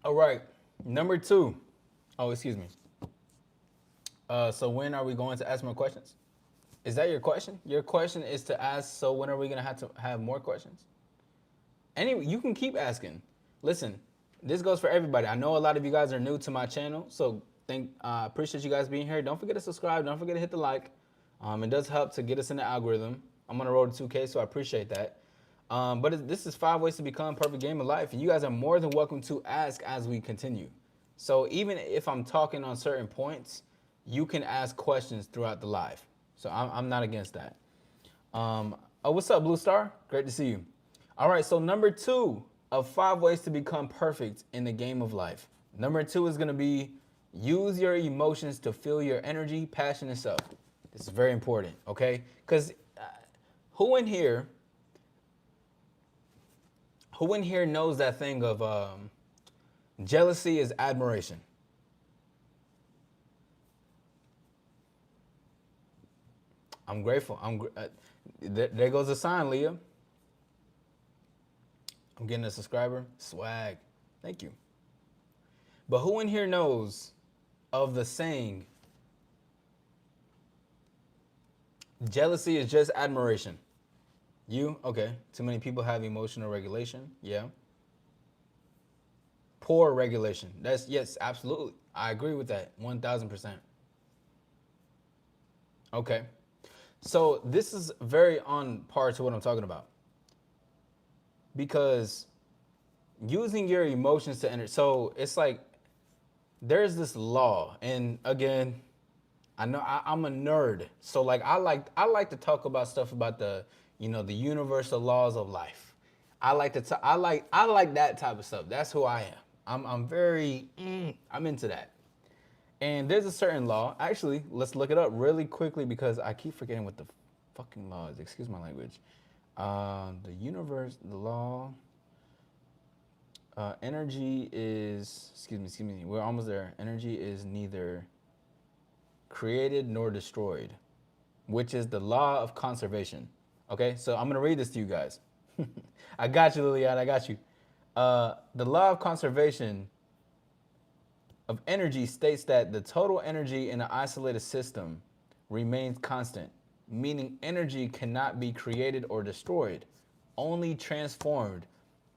All right, number two. Oh, excuse me. So when are we going to ask more questions? Is that your question? Your question is to ask, so when are we gonna have to have more questions? Anyway, you can keep asking. Listen, this goes for everybody. I know a lot of you guys are new to my channel, so appreciate you guys being here. Don't forget to subscribe. Don't forget to hit the like. It does help to get us in the algorithm. I'm on the road to 2K, so I appreciate that. But this is 5 ways to become perfect game of life, and you guys are more than welcome to ask as we continue. So even if I'm talking on certain points, you can ask questions throughout the live. So I'm not against that. What's up, Blue Star? Great to see you. All right, so number 2 of 5 ways to become perfect in the game of life. Number 2 is gonna be use your emotions to fuel your energy, passion, and self. This is very important, okay? Because who in here knows that thing of jealousy is admiration? I'm grateful. There goes a sign, Leah. I'm getting a subscriber. Swag. Thank you. But who in here knows of the saying, jealousy is just admiration? You? Okay. Too many people have emotional regulation. Yeah. Poor regulation. Yes, absolutely. I agree with that. 1000%. Okay. So this is very on par to what I'm talking about. Because using your emotions to enter, so it's like there's this law, and again, I know I'm a nerd, so like I like to talk about stuff about the the universal laws of life. I like that type of stuff. That's who I am. I'm very I'm into that. And there's a certain law. Actually, let's look it up really quickly because I keep forgetting what the fucking law is. Excuse my language. The law. Energy is, excuse me, we're almost there. Energy is neither created nor destroyed, which is the law of conservation. Okay, so I'm gonna read this to you guys. I got you, Liliana. I got you. The law of conservation of energy states that the total energy in an isolated system remains constant, meaning energy cannot be created or destroyed, only transformed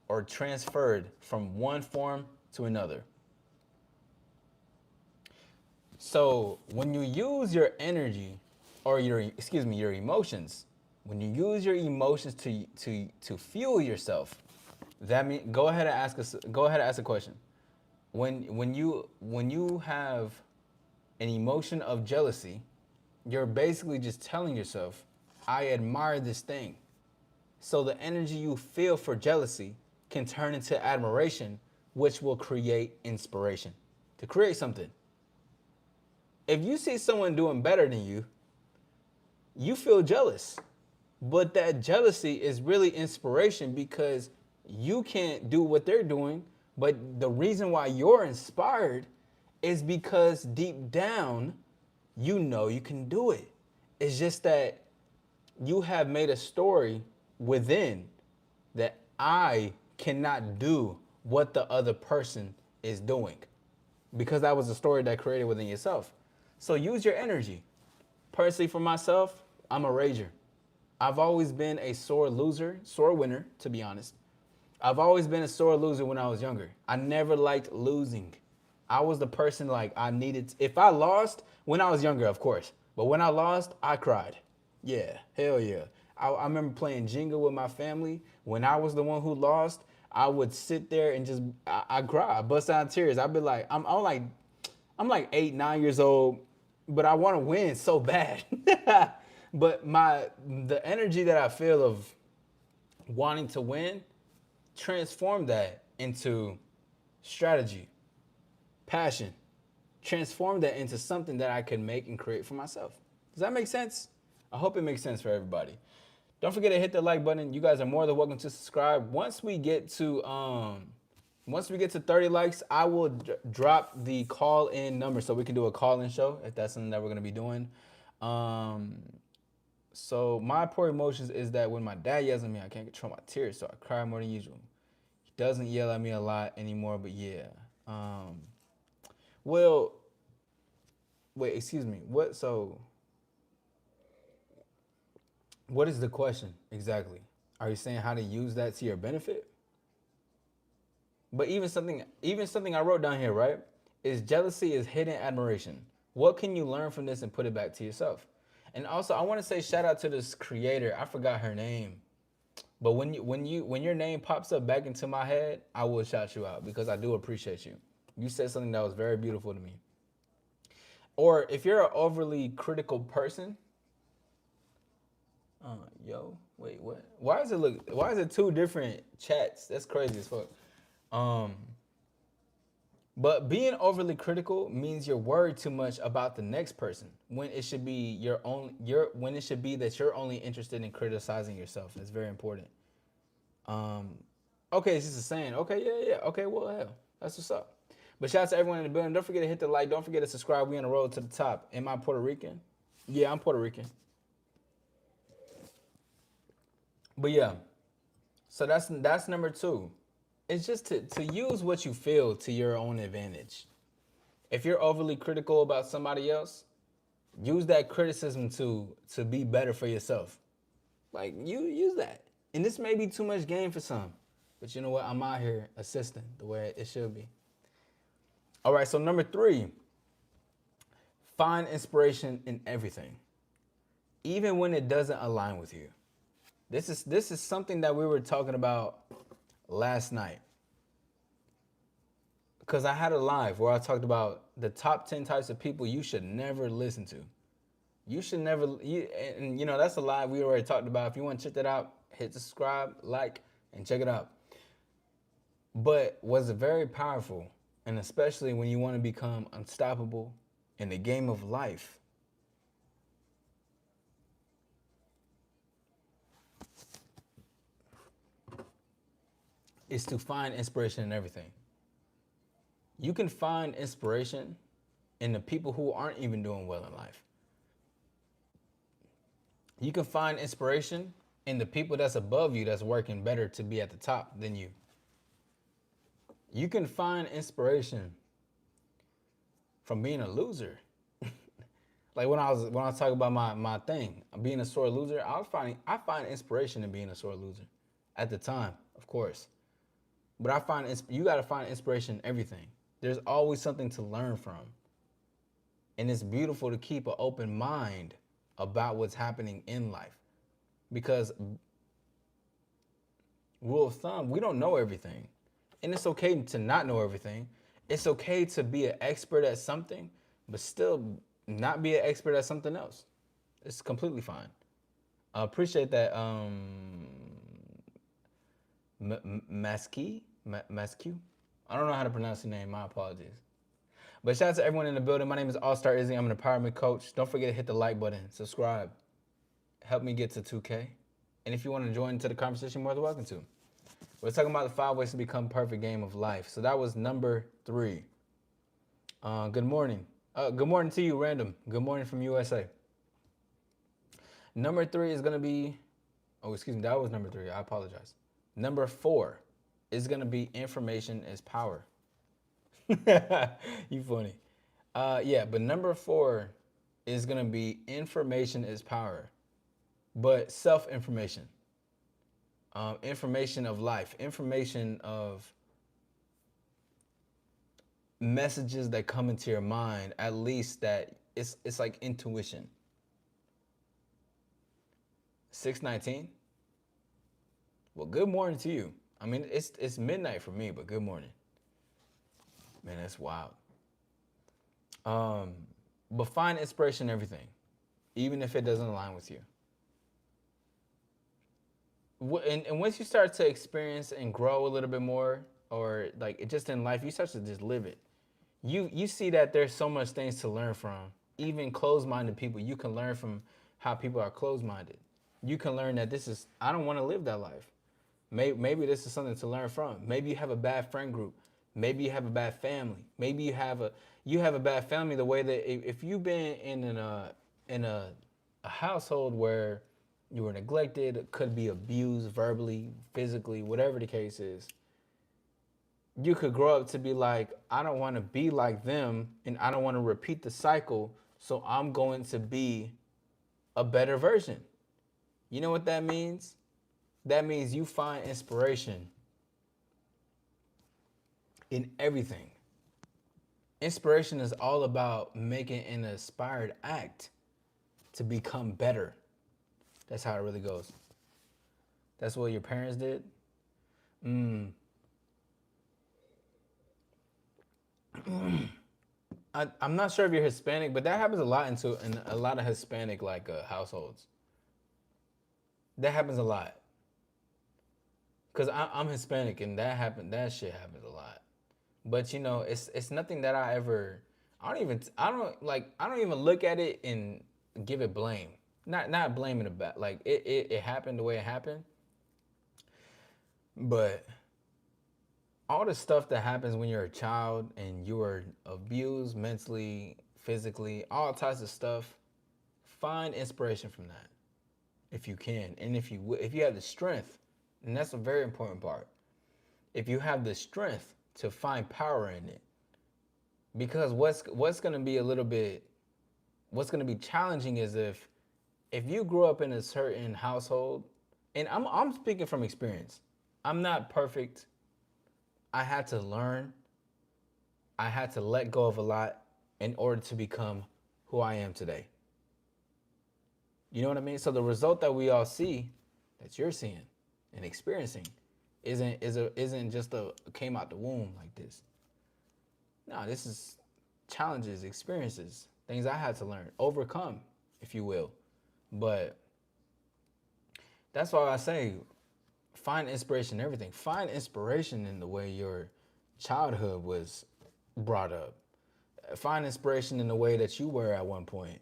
or transferred from one form to another. So when you use your energy, or your emotions, when you use your emotions to fuel yourself, that means go ahead and ask a question. When you have an emotion of jealousy, you're basically just telling yourself, I admire this thing. So the energy you feel for jealousy can turn into admiration, which will create inspiration to create something. If you see someone doing better than you feel jealous. But that jealousy is really inspiration because you can't do what they're doing. But the reason why you're inspired is because deep down, you know you can do it. It's just that you have made a story within that I cannot do what the other person is doing because that was a story that created within yourself. So use your energy. Personally, for myself, I'm a rager. I've always been a sore loser, sore winner, to be honest. I've always been a sore loser when I was younger. I never liked losing. I was the person like I needed, if I lost, when I was younger, of course, but when I lost, I cried. Yeah, hell yeah. I remember playing Jenga with my family. When I was the one who lost, I would sit there and just, I cry, I bust out in tears. I'd be like, I'm like 8, 9 years old, but I want to win so bad. But the energy that I feel of wanting to win, transform that into strategy, passion, transform that into something that I can make and create for myself. Does that make sense? I hope it makes sense for everybody. Don't forget to hit the like button. You guys are more than welcome to subscribe. Once we get to 30 likes, I will drop the call-in number so we can do a call-in show if that's something that we're gonna be doing. So my poor emotions is that when my dad yells at me, I can't control my tears, so I cry more than usual. He doesn't yell at me a lot anymore, but yeah. Well, wait, excuse me. What is the question exactly? Are you saying how to use that to your benefit? But even something I wrote down here, right? Is jealousy is hidden admiration. What can you learn from this and put it back to yourself? And also, I want to say shout out to this creator. I forgot her name, but when your name pops up back into my head, I will shout you out because I do appreciate you. You said something that was very beautiful to me. Or if you're an overly critical person, wait, what? Why is it two different chats? That's crazy as fuck. Um, but being overly critical means you're worried too much about the next person when it should be when it should be that you're only interested in criticizing yourself. That's very important. Um, okay, it's just a saying. Okay, yeah. Okay, well, hell, that's what's up. But shout out to everyone in the building. Don't forget to hit the like. Don't forget to subscribe. We on the road to the top. Am I Puerto Rican? Yeah, I'm Puerto Rican. But yeah, so that's number two. It's just to use what you feel to your own advantage. If you're overly critical about somebody else, use that criticism to be better for yourself. Like you use that. And this may be too much game for some. But you know what? I'm out here assisting the way it should be. All right, so number three, find inspiration in everything. Even when it doesn't align with you. This is something that we were talking about last night. Because I had a live where I talked about the top 10 types of people you should never listen to. You should never, and you know, that's a live we already talked about. If you want to check that out, hit the subscribe, like, and check it out. But was very powerful, and especially when you want to become unstoppable in the game of life, is to find inspiration in everything. You can find inspiration in the people who aren't even doing well in life. You can find inspiration in the people that's above you that's working better to be at the top than you. You can find inspiration from being a loser. Like when I was talking about my thing, being a sore loser, I find inspiration in being a sore loser. At the time, of course. But you got to find inspiration in everything. There's always something to learn from. And it's beautiful to keep an open mind about what's happening in life. Because rule of thumb, we don't know everything. And it's okay to not know everything. It's okay to be an expert at something, but still not be an expert at something else. It's completely fine. I appreciate that. Masky? Maskew? I don't know how to pronounce your name. My apologies. But shout out to everyone in the building. My name is AllStar Izzy. I'm an empowerment coach. Don't forget to hit the like button, subscribe, help me get to 2K. And if you want to join into the conversation, you're more than welcome to. We're talking about the 5 ways to become perfect game of life. So that was number 3. Good morning. Good morning to you, Random. Good morning from USA. Number 3 is going to be, oh, excuse me, that was number 3. I apologize. Number 4 is going to be information is power. You funny. Yeah, but number 4 is going to be information is power, but self-information. Information of life, information of messages that come into your mind, at least that it's like intuition. 619. Well, good morning to you. I mean, it's midnight for me, but good morning. Man, that's wild. But find inspiration in everything, even if it doesn't align with you. And once you start to experience and grow a little bit more, or like it just in life, you start to just live it. You see that there's so much things to learn from. Even closed-minded people, you can learn from how people are closed-minded. You can learn that I don't want to live that life. Maybe this is something to learn from. Maybe you have a bad friend group. Maybe you have a bad family. Maybe you have a bad family the way that if you've been in a household where you were neglected, could be abused verbally, physically, whatever the case is, you could grow up to be like, I don't want to be like them and I don't want to repeat the cycle, so I'm going to be a better version. You know what that means? That means you find inspiration in everything. Inspiration is all about making an inspired act to become better. That's how it really goes. That's what your parents did? I'm not sure if you're Hispanic, but that happens a lot in a lot of Hispanic households. That happens a lot. Cause I'm Hispanic and that shit happens a lot. But you know, it's nothing that I don't even look at it and give it blame. Not blaming it back. Like it happened the way it happened. But all the stuff that happens when you're a child and you are abused mentally, physically, all types of stuff, find inspiration from that if you can. And if you have the strength, and that's a very important part. If you have the strength to find power in it, because what's going to be what's going to be challenging is if you grew up in a certain household, and I'm speaking from experience. I'm not perfect. I had to learn. I had to let go of a lot in order to become who I am today. You know what I mean? So the result that we all see, that you're seeing and experiencing, isn't just came out the womb like this. No, this is challenges, experiences, things I had to learn, overcome, if you will. But that's why I say find inspiration in everything. Find inspiration in the way your childhood was brought up. Find inspiration in the way that you were at one point.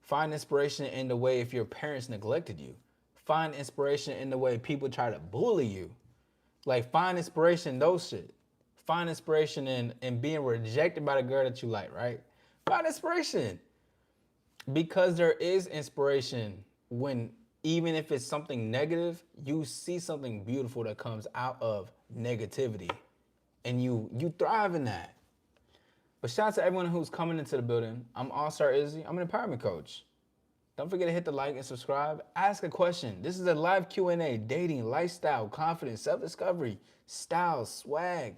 Find inspiration in the way if your parents neglected you. Find inspiration in the way people try to bully you. Like, find inspiration in those shit. Find inspiration in being rejected by the girl that you like, right? Find inspiration. Because there is inspiration when, even if it's something negative, you see something beautiful that comes out of negativity. And you thrive in that. But shout out to everyone who's coming into the building. I'm AllStar Izzy. I'm an empowerment coach. Don't forget to hit the like and subscribe. Ask a question. This is a live Q&A. Dating, lifestyle, confidence, self-discovery, style, swag.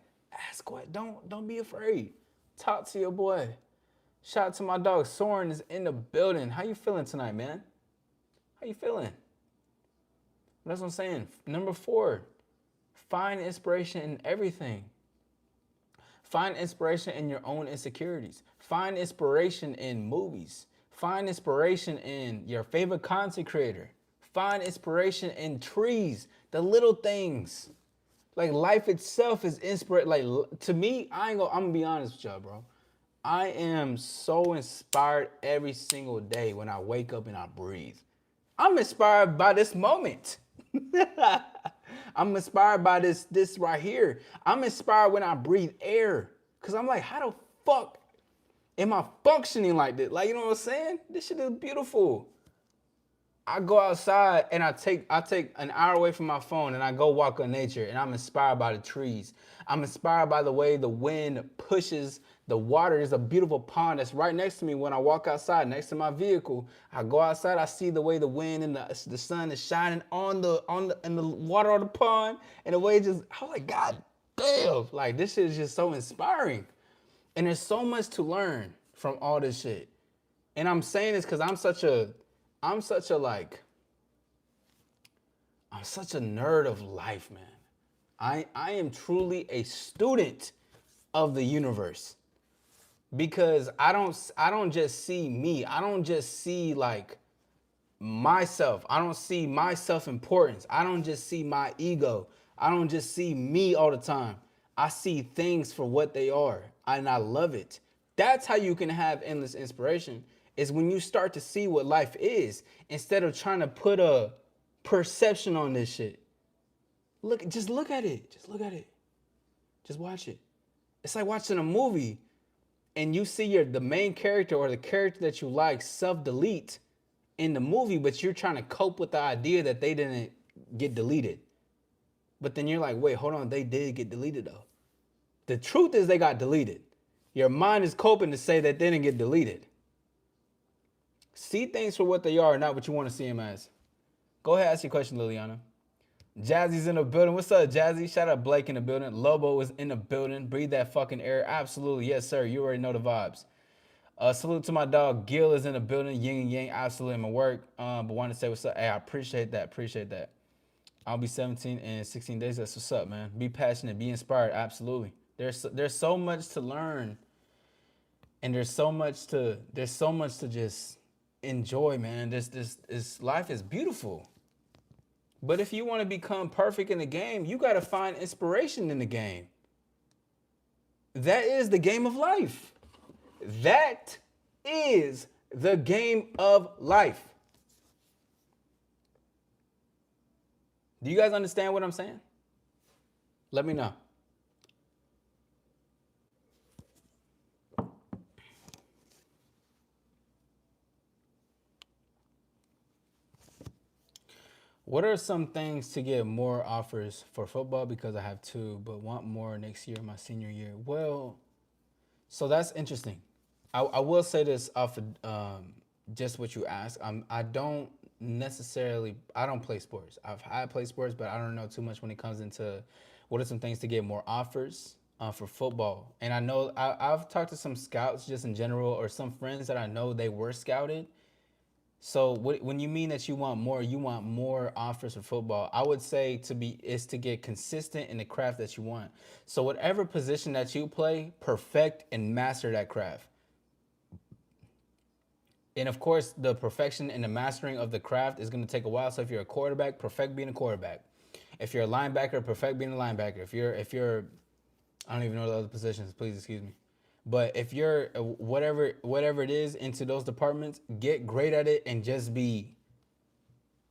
Ask what. Don't be afraid. Talk to your boy. Shout out to my dog Soren is in the building. How you feeling tonight, man? How you feeling? That's what I'm saying. Number 4, find inspiration in everything. Find inspiration in your own insecurities. Find inspiration in movies. Find inspiration in your favorite content creator. Find inspiration in trees, the little things. Like life itself is inspiration. Like to me, I'm gonna be honest with y'all, bro. I am so inspired every single day when I wake up and I breathe. I'm inspired by this moment. I'm inspired by this right here. I'm inspired when I breathe air. Cause I'm like, how the fuck am I functioning like this? Like, you know what I'm saying? This shit is beautiful. I go outside and I take an hour away from my phone and I go walk on nature and I'm inspired by the trees. I'm inspired by the way the wind pushes the water. There's a beautiful pond that's right next to me when I walk outside next to my vehicle. I go outside, I see the way the wind and the sun is shining on the water of the pond and the way it just, I'm like, God damn, like this shit is just so inspiring. And there's so much to learn from all this shit. And I'm saying this because I'm such a nerd of life, man. I am truly a student of the universe because I don't just see me. I don't just see like myself. I don't see my self-importance. I don't just see my ego. I don't just see me all the time. I see things for what they are, and I love it. That's how you can have endless inspiration, is when you start to see what life is instead of trying to put a perception on this shit. Just look at it. Just look at it. Just watch it. It's like watching a movie and you see the main character or the character that you like self-delete in the movie, but you're trying to cope with the idea that they didn't get deleted. But then you're like, wait, hold on, they did get deleted though. The truth is they got deleted. Your mind is coping to say that they didn't get deleted. See things for what they are, not what you want to see them as. Go ahead, ask your question, Liliana. Jazzy's in the building. What's up, Jazzy? Shout out Blake in the building. Lobo is in the building. Breathe that fucking air. Absolutely. Yes, sir. You already know the vibes. Salute to my dog. Gil is in the building. Yin and yang. Absolutely in my work. But wanted to say what's up. Hey, I appreciate that. Appreciate that. I'll be 17 in 16 days. That's what's up, man. Be passionate. Be inspired. Absolutely. There's so much to learn. And there's so much to just enjoy, man. This life is beautiful. But if you want to become perfect in the game, you got to find inspiration in the game. That is the game of life. That is the game of life. Do you guys understand what I'm saying? Let me know. What are some things to get more offers for football? Because I have 2, but want more next year, my senior year. Well, so that's interesting. I will say this off of just what you asked. I don't play sports. I play sports, but I don't know too much when it comes into what are some things to get more offers for football. And I know I've talked to some scouts just in general, or some friends that I know they were scouted. So when you mean that you want more offers for football, I would say is to get consistent in the craft that you want. So whatever position that you play, perfect and master that craft. And of course, the perfection and the mastering of the craft is going to take a while. So if you're a quarterback, perfect being a quarterback. If you're a linebacker, perfect being a linebacker. If you're I don't even know the other positions, please excuse me. But if you're whatever it is into those departments, get great at it and just be.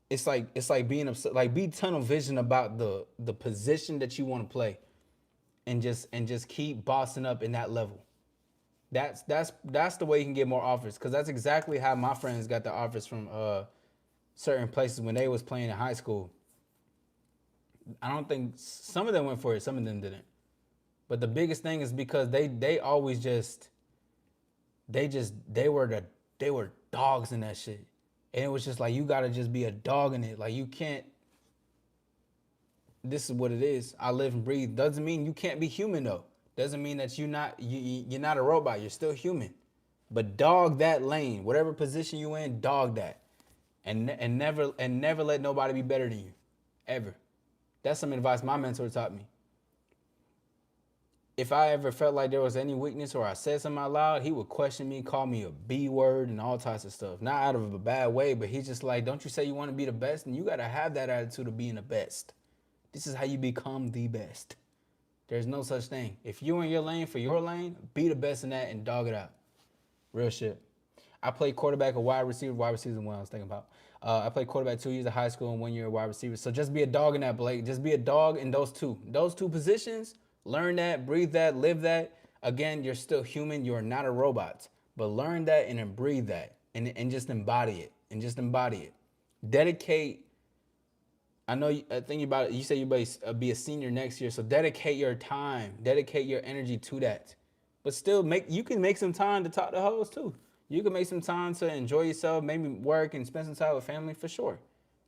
It's like being be tunnel vision about the position that you want to play, and just keep bossing up in that level. That's the way you can get more offers. Cause that's exactly how my friends got the offers from certain places when they was playing in high school. I don't think some of them went for it, some of them didn't. But the biggest thing is because they always they were dogs in that shit. And it was just like you gotta just be a dog in it. Like you can't. This is what it is. I live and breathe. Doesn't mean you can't be human though. Doesn't mean that you're not a robot. You're still human. But dog that lane, whatever position you in, dog that, and never let nobody be better than you, ever. That's some advice my mentor taught me. If I ever felt like there was any weakness or I said something out loud, he would question me, call me a B word, and all types of stuff. Not out of a bad way, but he's just like, don't you say you want to be the best? And you got to have that attitude of being the best. This is how you become the best. There's no such thing. If you're in your lane for your lane, be the best in that and dog it out. Real shit. I played quarterback or wide receiver. Wide receiver is what I was thinking about. I played quarterback 2 years of high school and 1 year wide receiver. So just be a dog in that, Blake. Just be a dog in those two. Those two positions, learn that, breathe that, live that. Again, you're still human. You're not a robot. But learn that and then breathe that. And just embody it. And just embody it. Dedicate. I know. I think about it. You say you be a senior next year, so dedicate your time, dedicate your energy to that. But still, you can make some time to talk to hoes too. You can make some time to enjoy yourself, maybe work and spend some time with family for sure.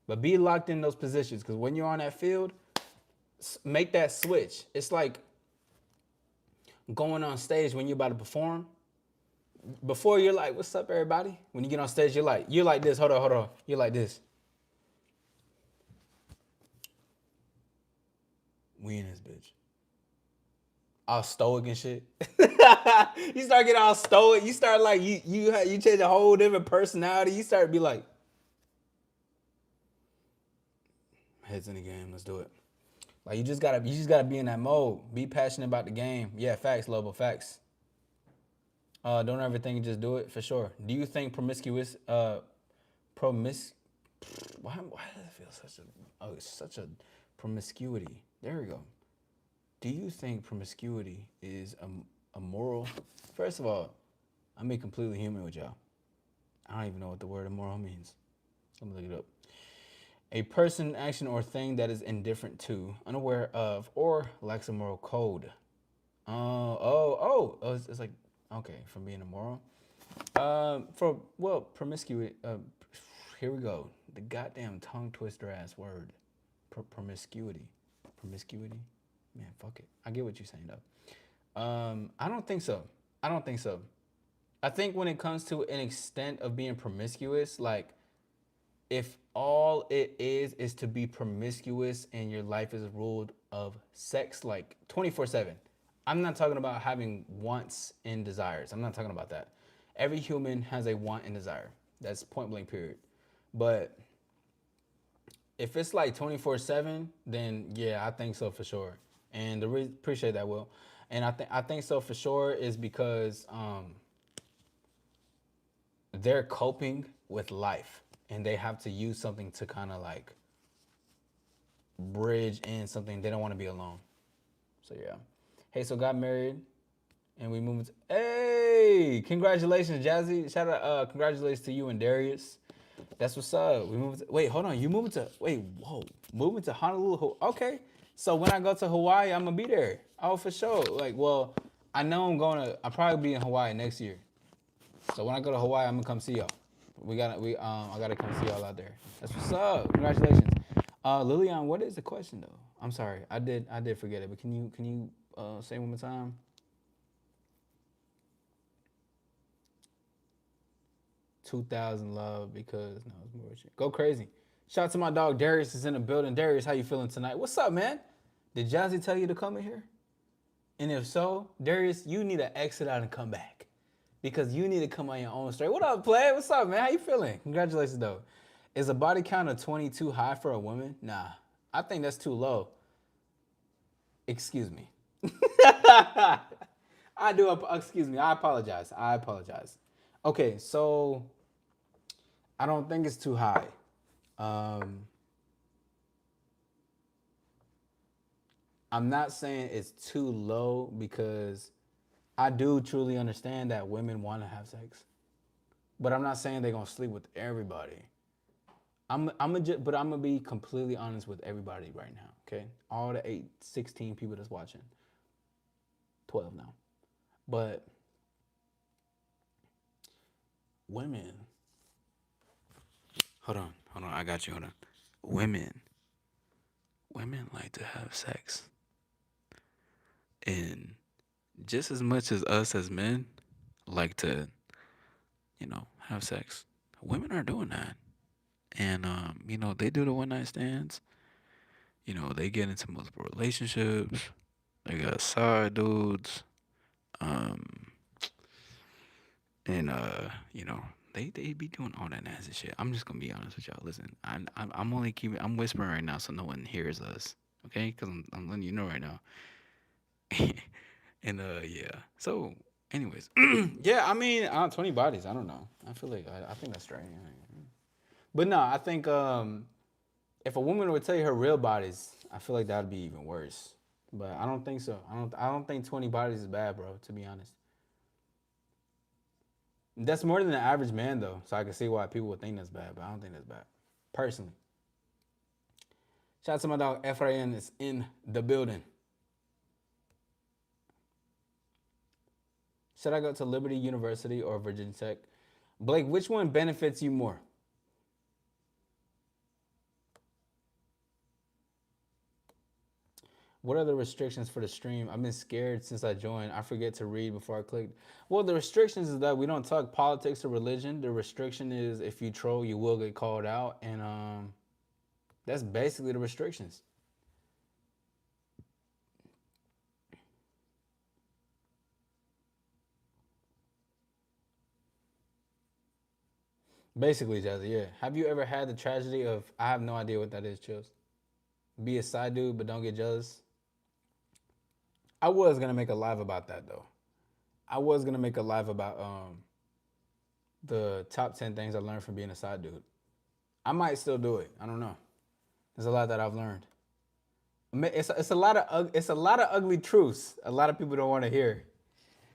But be locked in those positions because when you're on that field, make that switch. It's like going on stage when you're about to perform. Before you're like, "What's up, everybody?" When you get on stage, you're like this. Hold on, hold on. You're like this. We in this bitch. All stoic and shit. You start getting all stoic. You start like you change a whole different personality. You start to be like, heads in the game. Let's do it. Like you just gotta be in that mode. Be passionate about the game. Yeah, facts, Lobo, facts. Don't ever think you just do it for sure. Do you think promis why does it feel such a promiscuity? There we go. Do you think promiscuity is a moral? First of all, I'm being completely human with y'all. I don't even know what the word immoral means. Let me look it up. A person, action, or thing that is indifferent to, unaware of, or lacks a moral code. It's like, okay, from being immoral. Promiscuity. Here we go. The goddamn tongue twister ass word. Promiscuity. Promiscuity. Man, fuck it. I get what you're saying though. I don't think so. I don't think so. I think when it comes to an extent of being promiscuous, like if all it is to be promiscuous and your life is ruled of sex like 24/7. I'm not talking about having wants and desires. I'm not talking about that. Every human has a want and desire. That's point blank period. But if it's like 24/7, then yeah, I think so for sure. And appreciate that, Will. And I think so for sure is because they're coping with life and they have to use something to kind of like bridge in something. They don't want to be alone. So yeah. Hey, so got married and we moved. Hey, congratulations, Jazzy. Shout out, congratulations to you and Darius. That's what's up. We moved. Wait, hold on. You moving to? Wait, whoa. Moving to Honolulu. Okay. So when I go to Hawaii, I'm gonna be there. Oh, for sure. Like, well, I know I'm going to. I'll probably be in Hawaii next year. So when I go to Hawaii, I'm gonna come see y'all. I gotta come see y'all out there. That's what's up. Congratulations. Lillian, what is the question though? I'm sorry, I did forget it, but can you say one more time? 2,000 love because no, it's more shit. Go crazy. Shout out to my dog Darius is in the building. Darius, how you feeling tonight? What's up, man? Did Jazzy tell you to come in here? And if so, Darius, you need to exit out and come back. Because you need to come on your own straight. What up, play? What's up, man? How you feeling? Congratulations, though. Is a body count of 20 too high for a woman? Nah, I think that's too low. Excuse me. Excuse me. I apologize. Okay, so I don't think it's too high. Um, I'm not saying it's too low because I do truly understand that women want to have sex, but I'm not saying they're gonna sleep with everybody. But I'm gonna be completely honest with everybody right now. Okay, all the 16 people that's watching, 12 now, but women. Hold on, I got you. Hold on, women, women like to have sex, and just as much as us as men like to, have sex, women are doing that. And they do the one night stands. They get into multiple relationships. They got side dudes. Um, and they be doing all that nasty shit. I'm just gonna be honest with y'all. Listen, I'm only keeping I'm whispering right now so no one hears us. Okay, because I'm letting you know right now. And yeah. So, anyways, yeah. I mean, 20 bodies. I don't know. I feel like I think that's straight. But no, I think if a woman would tell you her real bodies, I feel like that'd be even worse. But I don't think so. I don't think 20 bodies is bad, bro, to be honest. That's more than the average man though. So I can see why people would think that's bad, but I don't think that's bad. Personally. Shout out to my dog Efrain is in the building. Should I go to Liberty University or Virginia Tech? Blake, which one benefits you more? What are the restrictions for the stream? I've been scared since I joined. I forget to read before I click. Well, the restrictions is that we don't talk politics or religion. The restriction is if you troll, you will get called out, and that's basically the restrictions. Basically, Jazzy. Yeah. Have you ever had the tragedy of I have no idea what that is, Chills? Be a side dude, but don't get jealous. I was gonna make a live about that though. I was gonna make a live about the top 10 things I learned from being a side dude. I might still do it. I don't know. There's a lot that I've learned. It's a lot of ugly truths. A lot of people don't want to hear.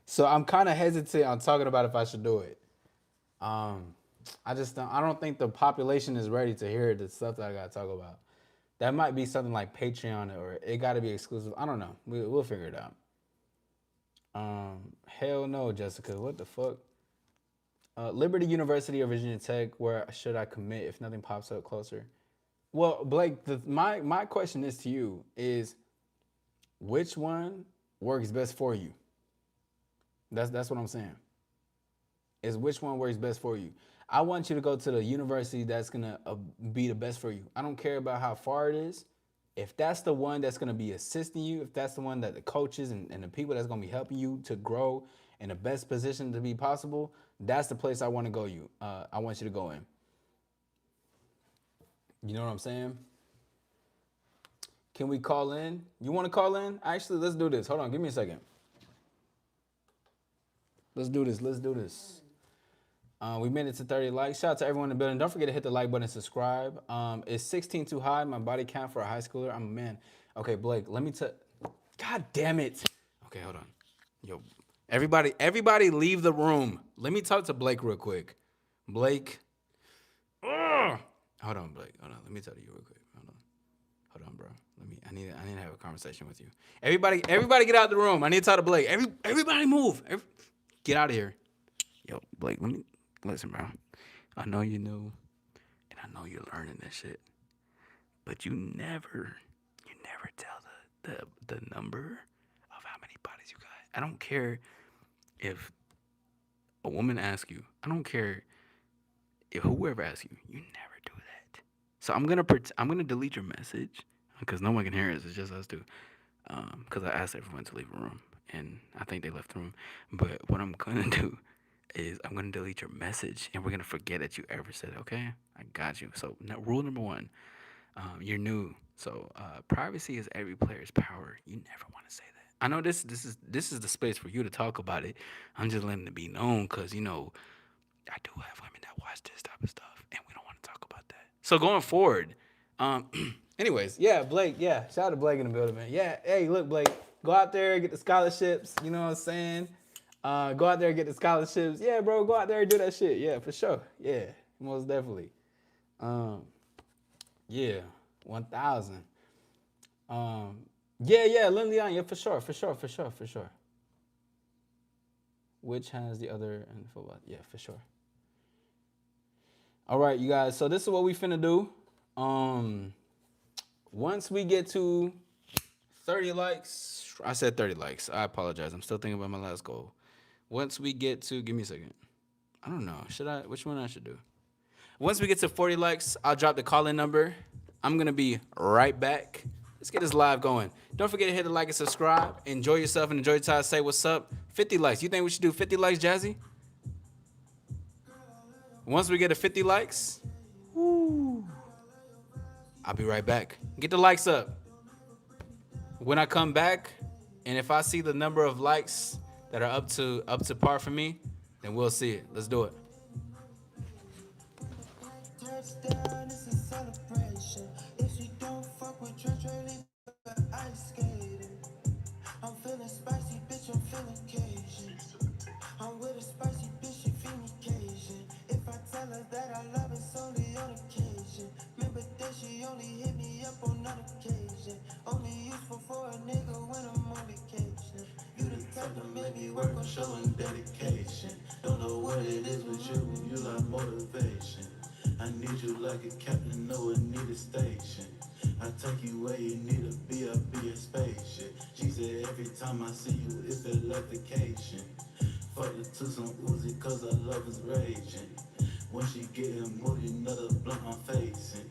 So I'm kind of hesitant on talking about if I should do it. Um, I don't think the population is ready to hear the stuff that I gotta talk about. That might be something like Patreon or it got to be exclusive. I don't know. We'll figure it out. Hell no, Jessica. What the fuck? Liberty University or Virginia Tech. Where should I commit if nothing pops up closer? Well, Blake, my question is to you is which one works best for you? That's what I'm saying. Is which one works best for you? I want you to go to the university that's gonna be the best for you. I don't care about how far it is. If that's the one that's gonna be assisting you, if that's the one that the coaches and the people that's gonna be helping you to grow in the best position to be possible, that's the place I want to go. I want you to go in. You know what I'm saying? Can we call in? You want to call in? Actually, let's do this. Hold on, give me a second. Let's do this. Let's do this. We made it to 30 likes. Shout out to everyone in the building. Don't forget to hit the like button and subscribe. Is 16 too high? My body count for a high schooler? I'm a man. Okay, Blake, let me tell. God damn it. Okay, hold on. Yo, everybody leave the room. Let me talk to Blake real quick. Blake. Ugh. Hold on, Blake. Hold on. Let me tell you real quick. Hold on, bro. I need to have a conversation with you. Everybody get out of the room. I need to talk to Blake. Everybody move. Get out of here. Yo, Blake, let me listen, bro. I know you new, and I know you're learning this shit, but you never tell the number of how many bodies you got. I don't care if a woman asks you. I don't care if whoever asks you. You never do that. So I'm gonna delete your message because no one can hear us. It's just us two. Because I asked everyone to leave a room, and I think they left the room. But what I'm gonna do is I'm gonna delete your message, and we're gonna forget that you ever said it. Okay, I got you. So now, rule number one, you're new, so privacy is every player's power. You never want to say that. I know this is the space for you to talk about it. I'm just letting it be known because I do have women that watch this type of stuff, and we don't want to talk about that. So going forward, um, Anyways, yeah, Blake, yeah. Shout out to Blake in the building, man. Yeah, hey, look, Blake, go out there, get the scholarships, you know what I'm saying? Go out there, get the scholarships. Yeah, bro, go out there and do that shit. Yeah, for sure. Yeah, most definitely. Um, yeah, 1,000. Um, yeah, Lin Leon, yeah, for sure. Which has the other and football? Yeah, for sure. All right, you guys. So this is what we finna do. Um, once we get to 30 likes, I said 30 likes. I apologize. I'm still thinking about my last goal. Once we get to, give me a second. I don't know. Should I? Which one I should do? Once we get to 40 likes, I'll drop the call-in number. I'm gonna be right back. Let's get this live going. Don't forget to hit the like and subscribe. Enjoy yourself and enjoy your time. Say what's up. 50 likes. You think we should do 50 likes, Jazzy? Once we get to 50 likes, woo, I'll be right back. Get the likes up. When I come back, and if I see the number of likes that are up to par for me, then we'll see it. Let's do it. Touchdown, it's a celebration. If you don't fuck with Trench, leave ice skating. I'm feeling spicy, bitch, I'm feeling Cajun. I'm with a spicy bitch, she feel me Cajun. If I tell her that I love her, it's only on occasion. Remember that she only hit me up on one occasion. Only useful for a nigga when I'm on vacation. You the type to make me work on showing dedication. Don't know what it is with you like motivation. I need you like a captain, no one need a station. I take you where you need to be, I'll be a spaceship. She said every time I see you, it feel like vacation. Fuck the two some Uzi, cause our love is raging. When she getting moody, another blunt I'm facing.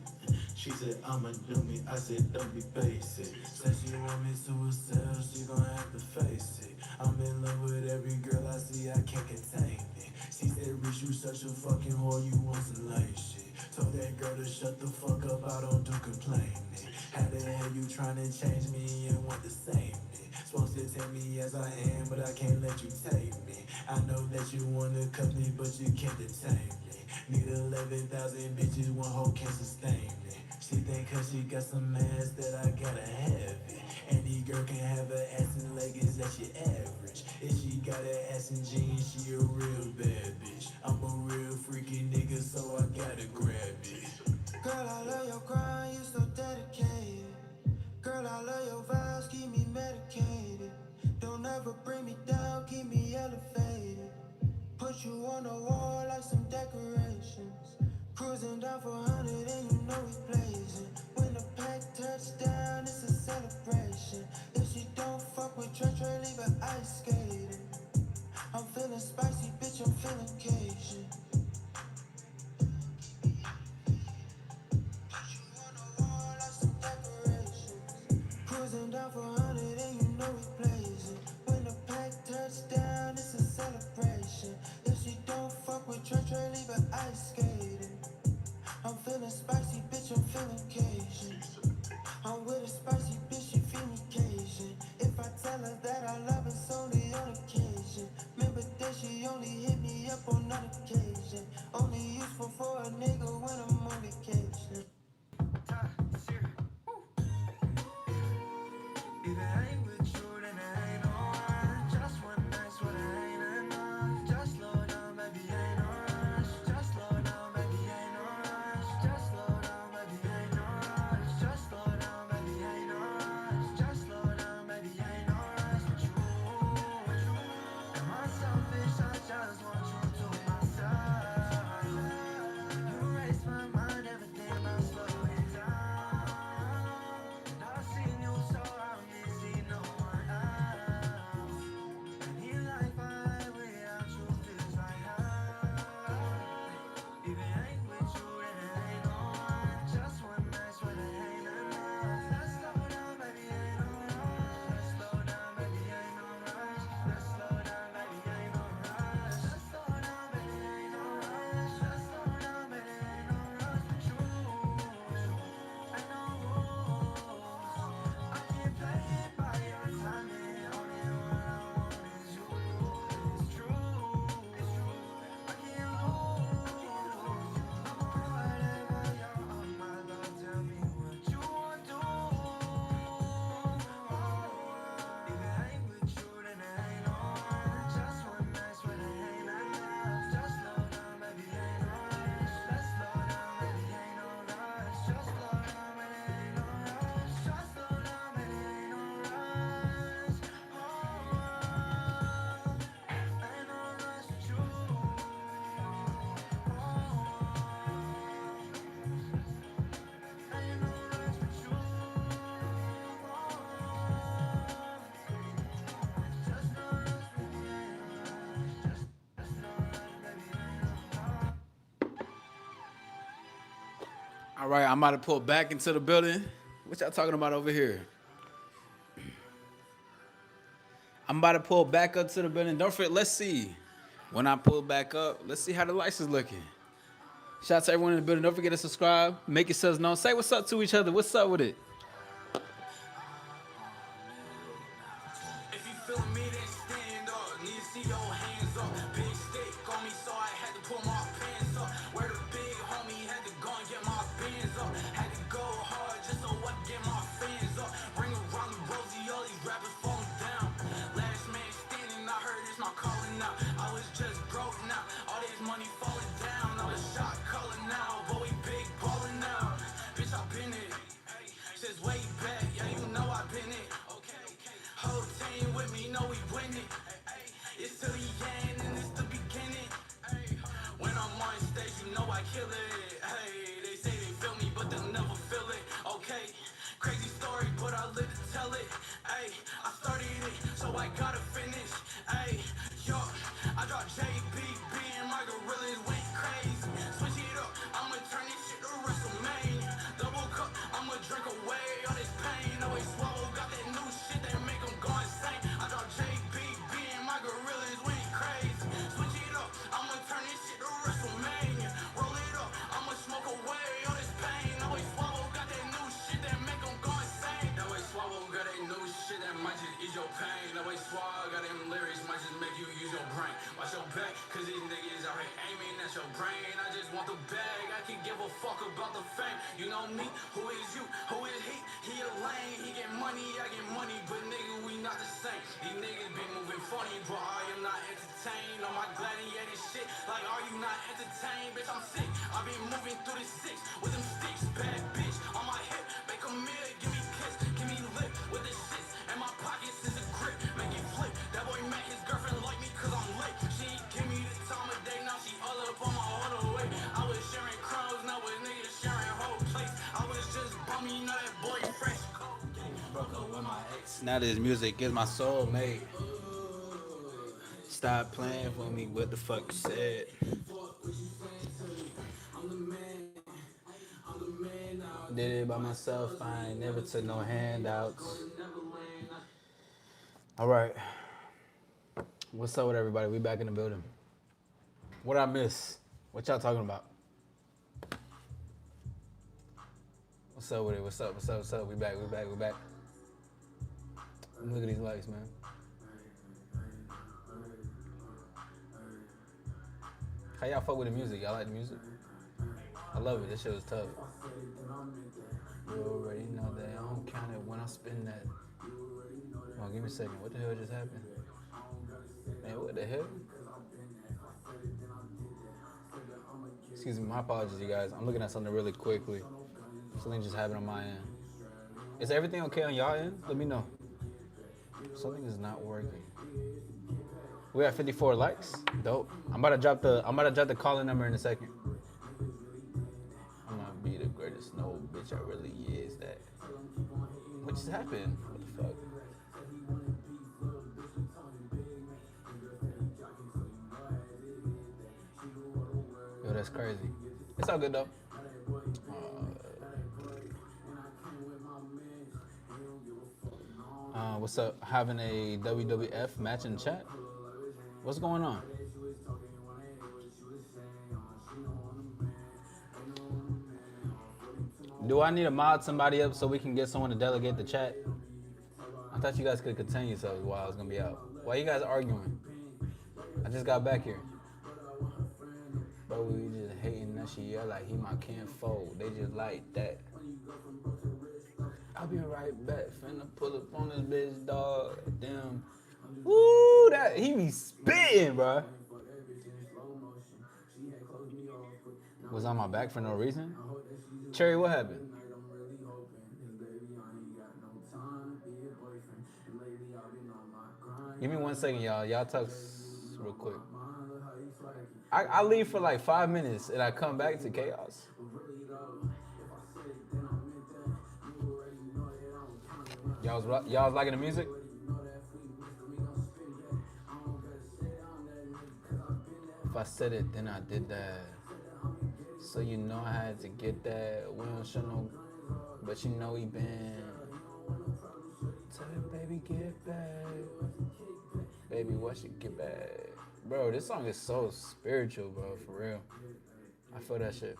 She said I'ma do me, I said don't be basic. Said she want me to herself, she gon' have to face it. I'm in love with every girl I see, I can't contain it. She said Rich, you such a fucking whore, you want some lame shit. Told that girl to shut the fuck up, I don't do complaining. How the hell you tryna change me and want the same me? Supposed to take me as I am, but I can't let you take me. I know that you wanna cut me, but you can't detain me. Need 11,000 bitches, one hoe can't sustain me. She think cause she got some ass that I gotta have it. Any girl can have an ass and leggings that she average. If she got an ass and jeans, she a real bad bitch. I'm a real freaky nigga, so I gotta grab it. Girl, I love your grind, you so dedicated. Girl, I love your vibes, keep me medicated. Don't ever bring me down, keep me elevated. Put you on the wall like some decorations. Cruising down for 100 and you know we blazing. When the pack touchdown, it's a celebration. If she don't fuck with Trench, leave her ice skating. I'm feeling spicy, bitch, I'm feeling Cajun. Cruising down for 100 and you know we blazing. When the pack touchdown, it's a celebration. If she don't fuck with Trench, leave her ice skating. I'm feeling spicy, bitch, I'm feeling Cajun. I'm with a spicy bitch, she feel me Cajun. If I tell her that I love her, it's only on occasion. Remember that she only hit me up on one occasion. Only useful for a nigga when I'm on vacation. If I ain't with you, then I ain't no one. Just one night, what I ain't enough. Just slow down, baby, ain't no rush. Just slow down, baby, ain't no rush. Just slow down, baby, ain't no rush. Just slow down, baby, ain't no rush. Just slow down, baby, ain't no rush. With you, am I selfish? I just want you to myself. You raise my mind, everything about slowing down. And I've seen you so I'm busy, no one else. Any life I without you feels like hell. If it ain't with you, then it ain't no one. Just one night, swear that ain't enough. Let's slow down, baby, ain't no rush. Let's slow down, baby, ain't no rush. Let's slow down, baby, ain't no rush. Let's slow down. All right, I'm about to pull back into the building. What y'all talking about over here? I'm about to pull back up to the building. Don't forget, let's see. When I pull back up, let's see how the lights is looking. Shout out to everyone in the building. Don't forget to subscribe. Make yourselves known. Say what's up to each other. What's up with it? If you feeling me, then stand up. Need to see your hands up. Big stick on me, so I had to pull my pants up. Where the big homie had to go and get my bands up. Had to go hard just so I can get my fans up. Bring around the rosy, all these rappers falling down. Last man standing, I heard it's my calling out. I was just broke now, all this money falling down. I was shot calling now, but we big ballin' now. Bitch, I been it since way back, yeah, you know I been it. Whole team with me, know we win it. It's till the end and it's the beginning. When I'm on stage, you know I kill it. Hey, they say they feel me, but they'll never feel it. Okay, crazy story, but I live to tell it. Hey, I started it, so I gotta finish. Hey, yo, I dropped JBB and my gorillas went crazy. Switch it up, I'ma turn this shit to WrestleMania. Double cup, I'ma drink away all this pain. Always swallow, got that new shit that make them go insane. I dropped JBB and my gorillas went crazy. Switch it up, I'ma turn this shit to WrestleMania. Roll it up, I'ma smoke away all this pain. Always swallow, got that new shit that make them go insane. Always swallow, got that new shit that might just ease your pain. Always swallow, got them lyrics might just make you use your brain. Watch your back, cause these niggas out here aiming at your brain. I just want the bag, I can give a fuck about the fame. You know me, who is you, who is he? He a lame, he get money, I get money, but nigga, we not the same. These niggas be moving funny, but I am not entertained. On my gladiator shit, like are you not entertained? Bitch, I'm sick, I be moving through the six with them sticks, bad bitch on my hip, make a meal, give me kiss, give me lip with the shits, and my pockets is a grip, make it flip. That boy met his girlfriend like me cause I'm late. She ain't give me the time of day, now she all up on my auto way. I was sharing crumbs, now with niggas sharing whole place. I was just bummy, now that boy fresh. Broke up with my ex. Now this music is my soulmate. Stop playing for me, what the fuck you said? Did it by myself, I ain't never took no handouts. All right. What's up with everybody? We back in the building. What I miss? What y'all talking about? What's up with it? What's up? What's up? What's up? We back. We back. We back. Look at these lights, man. How y'all fuck with the music? Y'all like the music? I love it. This shit was tough. You already know that I don't count it when I spin that. Oh, give me a second. What the hell just happened? Man, what the hell? Excuse me, my apologies, you guys. I'm looking at something really quickly. Something just happened on my end. Is everything okay on y'all end? Let me know. Something is not working. We have 54 likes. Dope. I'm about to drop the calling number in a second. I'm gonna be the greatest no bitch I really is that. What just happened? What the fuck? Yo, that's crazy. It's all good though. What's up? Having a WWF match in chat? What's going on? Do I need to mod somebody up so we can get someone to delegate the chat? I thought you guys could contain yourselves while I was gonna be out. Why you guys arguing? I just got back here. Bro, we just hating that shit. Yeah, like he my kinfolk. They just like that. I'll be right back. Finna pull up on this bitch, dog. Damn. Woo, that he be spitting, bro. Was on my back for no reason? Cherry, what happened? Give me 1 second, y'all. Y'all talk real quick. I leave for like 5 minutes and I come back to chaos. Y'all was liking the music? If I said it, then I did that. So you know I had to get that. We don't show no, but you know he been. Tell him, baby, get back. Baby, what should get back? Bro, this song is so spiritual, bro, for real. I feel that shit.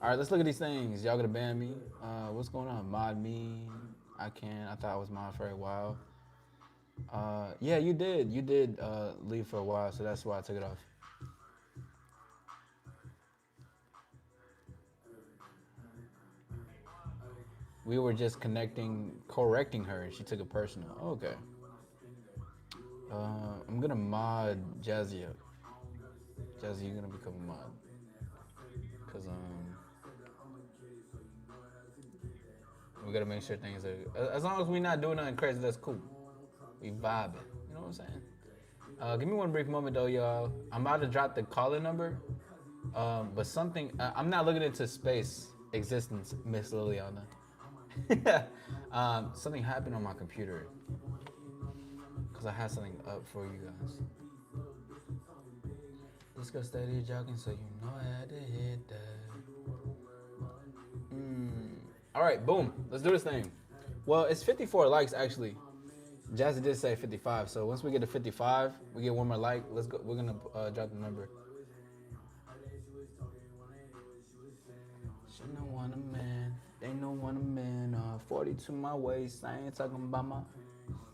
All right, let's look at these things. Y'all gonna ban me? What's going on? Mod me. I can. I thought I was mod for a while. Yeah, you did. You did leave for a while, so that's why I took it off. We were just correcting her, and she took it personal. Okay. I'm gonna mod Jazzy up. Jazzy, you're gonna become a mod, cause we gotta make sure things are. As long as we not doing nothing crazy, that's cool. We vibing. You know what I'm saying? Give me one brief moment though, y'all. I'm about to drop the caller number. But something I'm not looking into space existence, Miss Liliana. Something happened on my computer because I had something up for you guys. Let's go steady jogging, so you know I had to hit that. All right, boom. Let's do this thing. Well, it's 54 likes actually. Jazzy did say 55, so once we get to 55, we get one more like. Let's go. We're gonna drop the number. She no want a man, they no want a man. 40 to my waist, I ain't talking about my.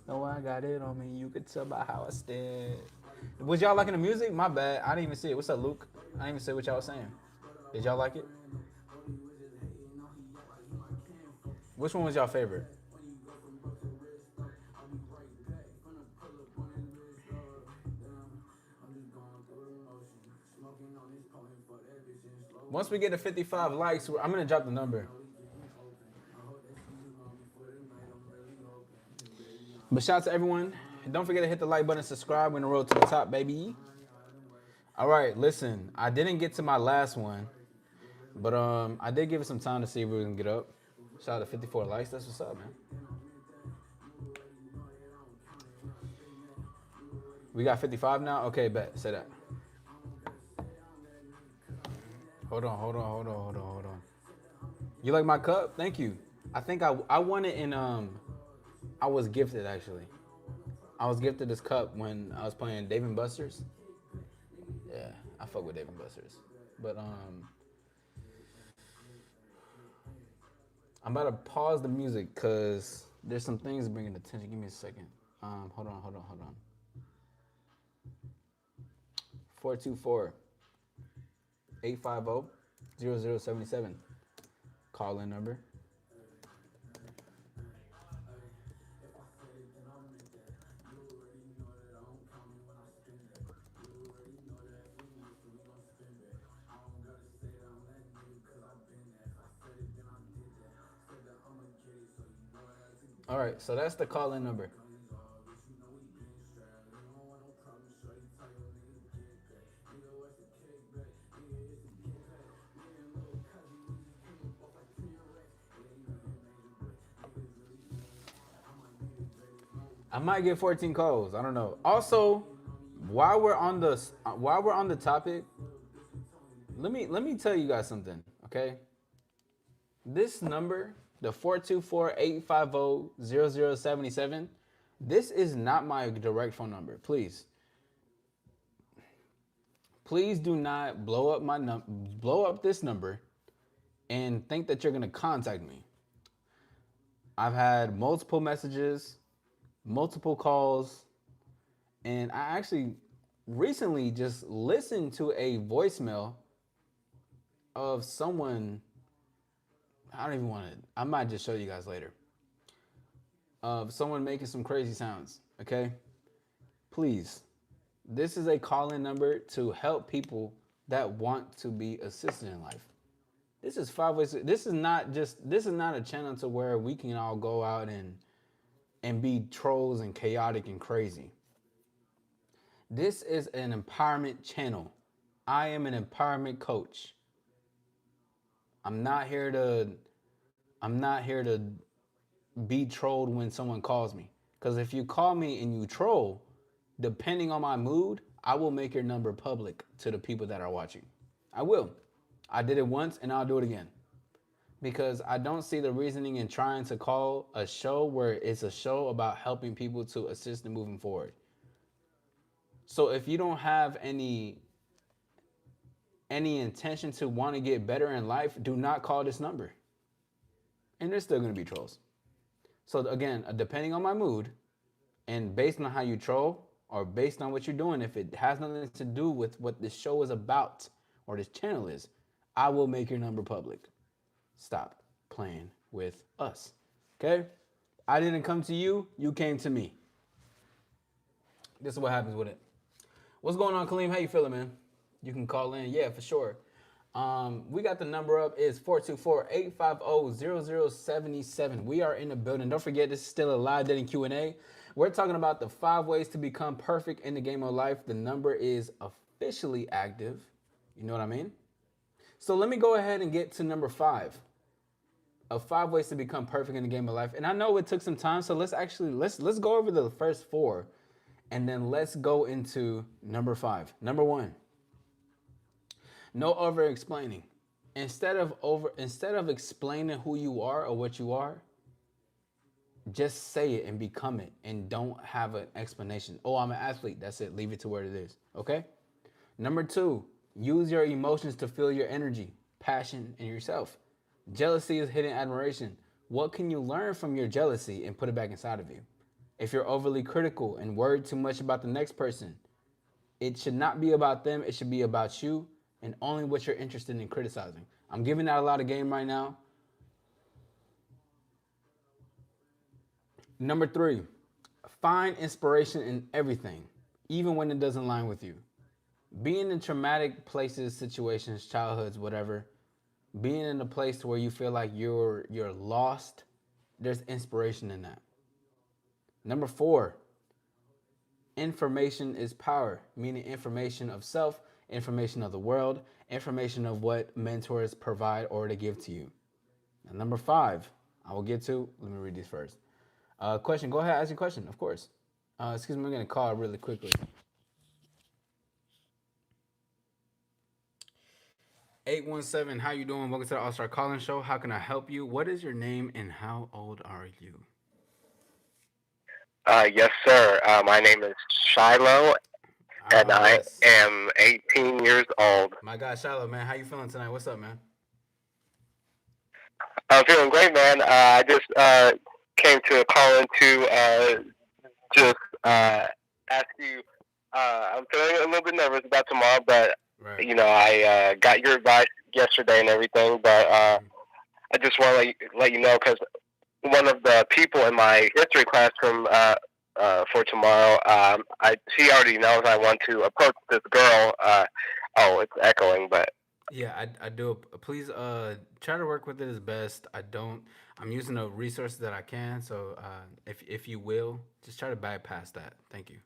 No, I got it on me. You could tell by how I stand. Was y'all liking the music? My bad. I didn't even see it. What's up, Luke? I didn't even see what y'all was saying. Did y'all like it? Which one was y'all favorite? Once we get to 55 likes, I'm gonna drop the number. But shout out to everyone. Don't forget to hit the like button, subscribe. We're on the road to the top, baby. All right, listen. I didn't get to my last one, but I did give it some time to see if we can get up. Shout out to 54 likes. That's what's up, man. We got 55 now. Okay, bet. Say that. Hold on, hold on, hold on, hold on, hold on. You like my cup? Thank you. I think I won it in I was gifted actually. I was gifted this cup when I was playing Dave and Buster's. Yeah, I fuck with Dave and Buster's. But I'm about to pause the music because there's some things bringing attention. Give me a second. Hold on. 424 850 0077. Call in number. All right, so that's the call in number. I might get 14 calls. I don't know. Also, while we're on the topic, let me tell you guys something, okay? This number, the 424-850-0077, this is not my direct phone number. Please do not blow up this number and think that you're going to contact me. I've had multiple messages, multiple calls, and I actually recently just listened to a voicemail of someone. I don't even want to. I might just show you guys later. Of someone making some crazy sounds. Okay, please. This is a call-in number to help people that want to be assisted in life. This is 5 ways. This is not just. This is not a channel to where we can all go out and be trolls and chaotic and crazy. This is an empowerment channel. I am an empowerment coach. I'm not here to I'm not here to be trolled when someone calls me. Because if you call me and you troll, depending on my mood, I will make your number public to the people that are watching. I will. I did it once and I'll do it again because I don't see the reasoning in trying to call a show where it's a show about helping people to assist in moving forward. So if you don't have any intention to want to get better in life, do not call this number. And there's still going to be trolls. So again, depending on my mood and based on how you troll or based on what you're doing, if it has nothing to do with what this show is about or this channel is, I will make your number public. Stop playing with us. Okay? I didn't come to you, you came to me. This is what happens with it. What's going on, Kaleem? How you feeling, man? You can call in. Yeah, for sure. We got the number up. It's 424-850-0077. We are in the building. Don't forget, this is still a live dating Q&A. We're talking about the 5 ways to become perfect in the game of life. The number is officially active. You know what I mean? So let me go ahead and get to number 5 of 5 ways to become perfect in the game of life. And I know it took some time, so let's go over the first 4 and then let's go into number 5. Number 1. No over explaining. Instead of explaining who you are or what you are, just say it and become it and don't have an explanation. Oh, I'm an athlete. That's it. Leave it to where it is. Okay? Number 2, use your emotions to feel your energy, passion, and yourself. Jealousy is hidden admiration. What can you learn from your jealousy and put it back inside of you? If you're overly critical and worried too much about the next person, it should not be about them. It should be about you and only what you're interested in criticizing. I'm giving out a lot of game right now. Number 3, find inspiration in everything, even when it doesn't align with you. Being in traumatic places, situations, childhoods, whatever, being in a place where you feel like you're lost, there's inspiration in that. Number 4, information is power, meaning information of self, information of the world, information of what mentors provide or to give to you. And number 5, I will get to. Let me read these first. Question. Go ahead, ask your question. Of course. Excuse me. I'm gonna call really quickly. 817. How you doing? Welcome to the AllStar Calling Show. How can I help you? What is your name and how old are you? Yes, sir. My name is Shiloh, and I Yes. am 18 years old. My God, Shiloh, man. How you feeling tonight? What's up, man? I'm feeling great, man. I just came to call in to just ask you. I'm feeling a little bit nervous about tomorrow, but Right. I got your advice yesterday and everything. But I just want to let you know because one of the people in my history class for tomorrow. She already knows I want to approach this girl. Oh, it's echoing, but Yeah, I do. Please try to work with it as best. I don't. I'm using the resources that I can. So if you will, just try to bypass that. Thank you.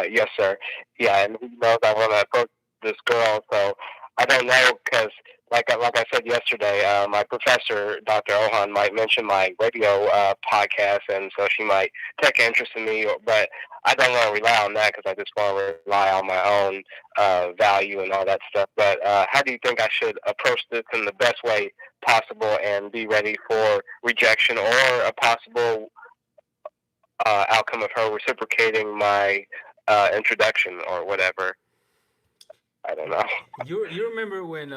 yes, sir. Yeah, and he knows I want to approach this girl, so I don't know because, like I said yesterday, my professor, Dr. Ohan, might mention my radio podcast, and so she might take interest in me. But I don't want to rely on that because I just want to rely on my own value and all that stuff. But how do you think I should approach this in the best way possible and be ready for rejection or a possible outcome of her reciprocating my introduction or whatever? I don't know. You remember when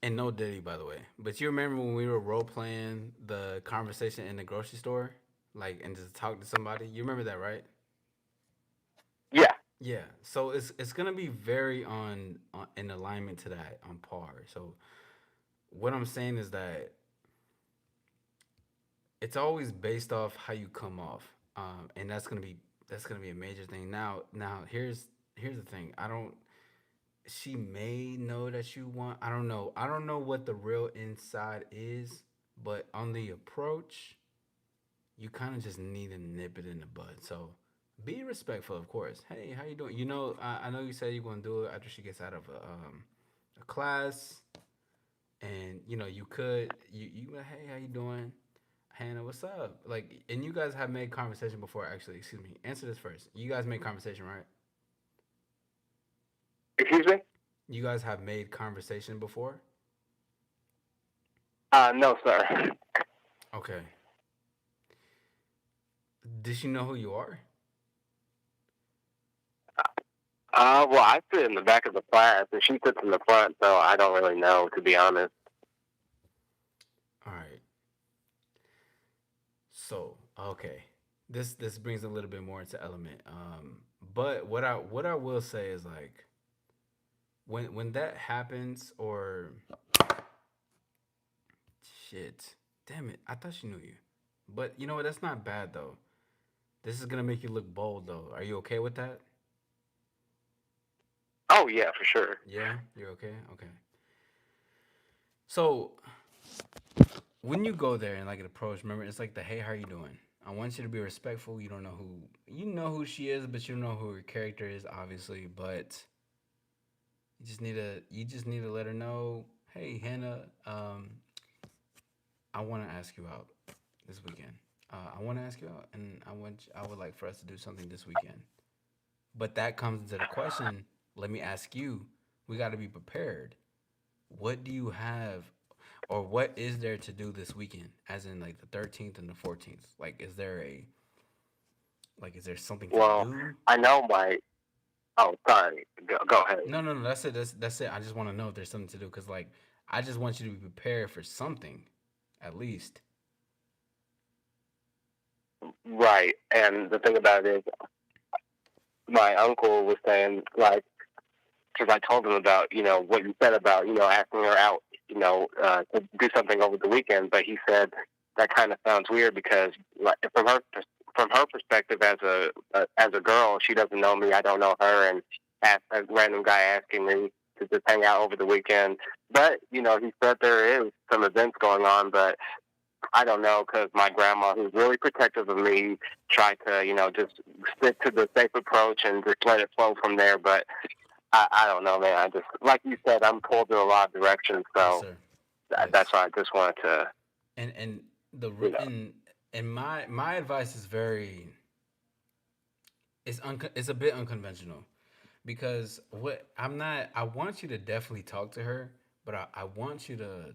and no Diddy by the way, but you remember when we were role playing the conversation in the grocery store, like and just talk to somebody. You remember that, right? Yeah. Yeah. So it's gonna be very on in alignment to that on par. So what I'm saying is that it's always based off how you come off, and that's gonna be a major thing. Now here's the thing. I don't. She may know that you want. I don't know. I don't know what the real inside is, but on the approach, you kind of just need to nip it in the bud. So be respectful, of course. Hey, how you doing? You know, I know you said you're gonna do it after she gets out of a class, and you know you could you hey, how you doing? Hannah, what's up? Like, and you guys have made conversation before, actually. Excuse me. Answer this first. You guys made conversation, right? Excuse me? You guys have made conversation before? No, sir. Okay. Does she know who you are? Well, I sit in the back of the class, and she sits in the front, so I don't really know, to be honest. All right. So, okay. This brings a little bit more into element. But what I will say is like when that happens or shit. Damn it. I thought she knew you. But you know what? That's not bad though. This is gonna make you look bold though. Are you okay with that? Oh yeah, for sure. Yeah, you're okay. Okay. So when you go there and like approach, remember it's like the hey, how you doing? I want you to be respectful. You know who she is, but you don't know who her character is, obviously. But you just need to let her know, hey Hannah, I want to ask you out this weekend. I want to ask you out, and I would like for us to do something this weekend. But that comes into the question. Let me ask you. We got to be prepared. What do you have, or what is there to do this weekend? As in, like the 13th and the 14th. Is there something to Well, do? I know my. Oh, sorry. Go ahead. No, no, no. That's it. That's it. I just want to know if there's something to do because like I just want you to be prepared for something, at least. Right, and the thing about it is, my uncle was saying like, because I told him about what you said about asking her out, to do something over the weekend, but he said that kind of sounds weird because like from her perspective as a girl, she doesn't know me, I don't know her, and ask a random guy asking me to just hang out over the weekend. But he said there is some events going on, but I don't know because my grandma, who's really protective of me, tried to just stick to the safe approach and just let it flow from there. But I don't know, man. I just like you said, I'm pulled in a lot of directions, Yes, so sir. that's Yes. why I just wanted to, And the you know. and my advice is very it's a bit unconventional because what I'm not I want you to definitely talk to her, but I want you to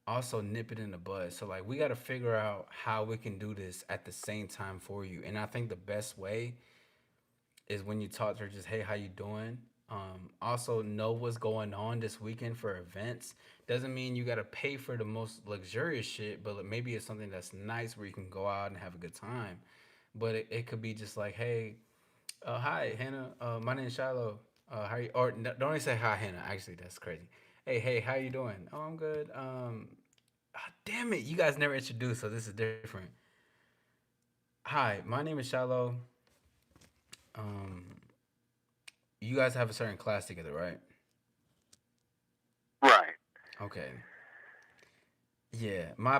also nip it in the bud. So like we got to figure out how we can do this at the same time for you. And I think the best way is when you talk to her, just hey, how you doing? Also know what's going on this weekend for events. Doesn't mean you got to pay for the most luxurious shit, but maybe it's something that's nice where you can go out and have a good time. But it could be just like, hey, hi Hannah, my name is Shiloh. How you? Or don't even say hi Hannah. Actually, that's crazy. Hey, how you doing? Oh, I'm good. Damn it, you guys never introduced, so this is different. Hi, my name is Shiloh. Um, you guys have a certain class together, right? Right, Okay. Yeah, my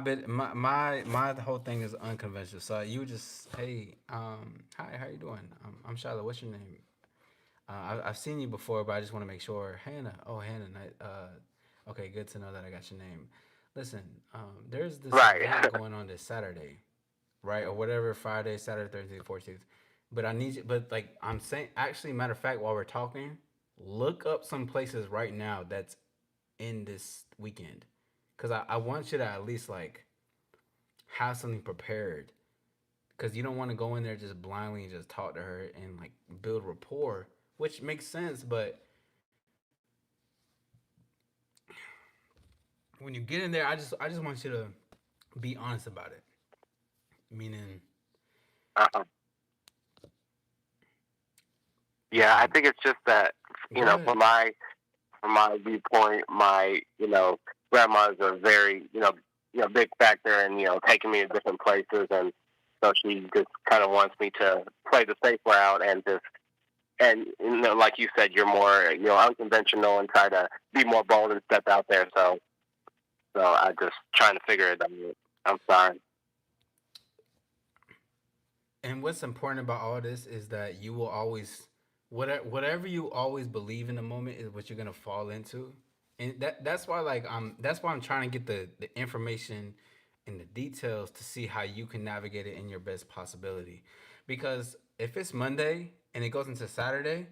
whole thing is unconventional. So you would just, hey, hi, how you doing? I'm Shiloh. What's your name? I've seen you before, but I just want to make sure. Hannah. Oh, Hannah. Okay, good to know that I got your name. Listen, there's this right, event going on this Saturday, right, or whatever, Friday, Saturday, Thursday, 14th. But I need you. But like I'm saying, actually, matter of fact, while we're talking, look up some places right now that's in this weekend, because I want you to at least like have something prepared. Because you don't want to go in there just blindly and just talk to her and like build rapport, which makes sense. But when you get in there, I just want you to be honest about it. Meaning, uh yeah. I um, think it's just that go ahead. from my viewpoint, my grandma's a very big factor in taking me to different places, and so she just kind of wants me to play the safe route and just and like you said, you're more unconventional and try to be more bold and step out there. So I just trying to figure it out. I'm sorry. And what's important about all this is that you will always, whatever you always believe in the moment is what you're gonna fall into, and that's why that's why I'm trying to get the information and the details to see how you can navigate it in your best possibility, because if it's Monday and it goes into Saturday,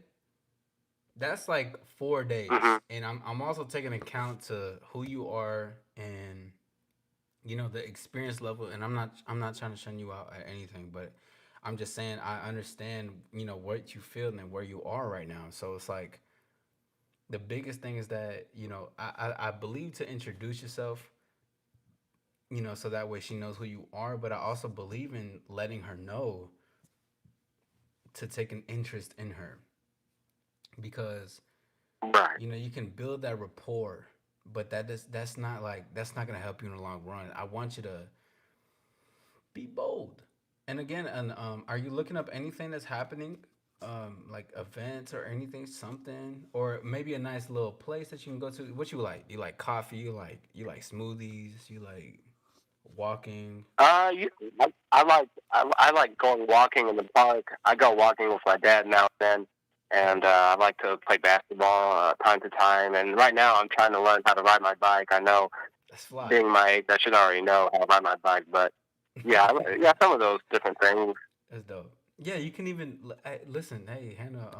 That's like 4 days, Hmm. and I'm also taking account to who you are and the experience level. And I'm not trying to shun you out at anything, but I'm just saying I understand what you feel and where you are right now. So it's like the biggest thing is that I believe to introduce yourself, so that way she knows who you are. But I also believe in letting her know to take an interest in her, because Right. you can build that rapport, but that's not gonna help you in the long run. I want you to be bold. And again, and are you looking up anything that's happening, like events or anything, something, or maybe a nice little place that you can go to? What you like? You like coffee? You like smoothies? You like walking? You, I like going walking in the park. I go walking with my dad now and then, and I like to play basketball time to time. And right now, I'm trying to learn how to ride my bike. I know, That's fly. being my age, I should already know how to ride my bike, but yeah, yeah, some of those different things. That's dope. Yeah, you can even listen. Hey, Hannah.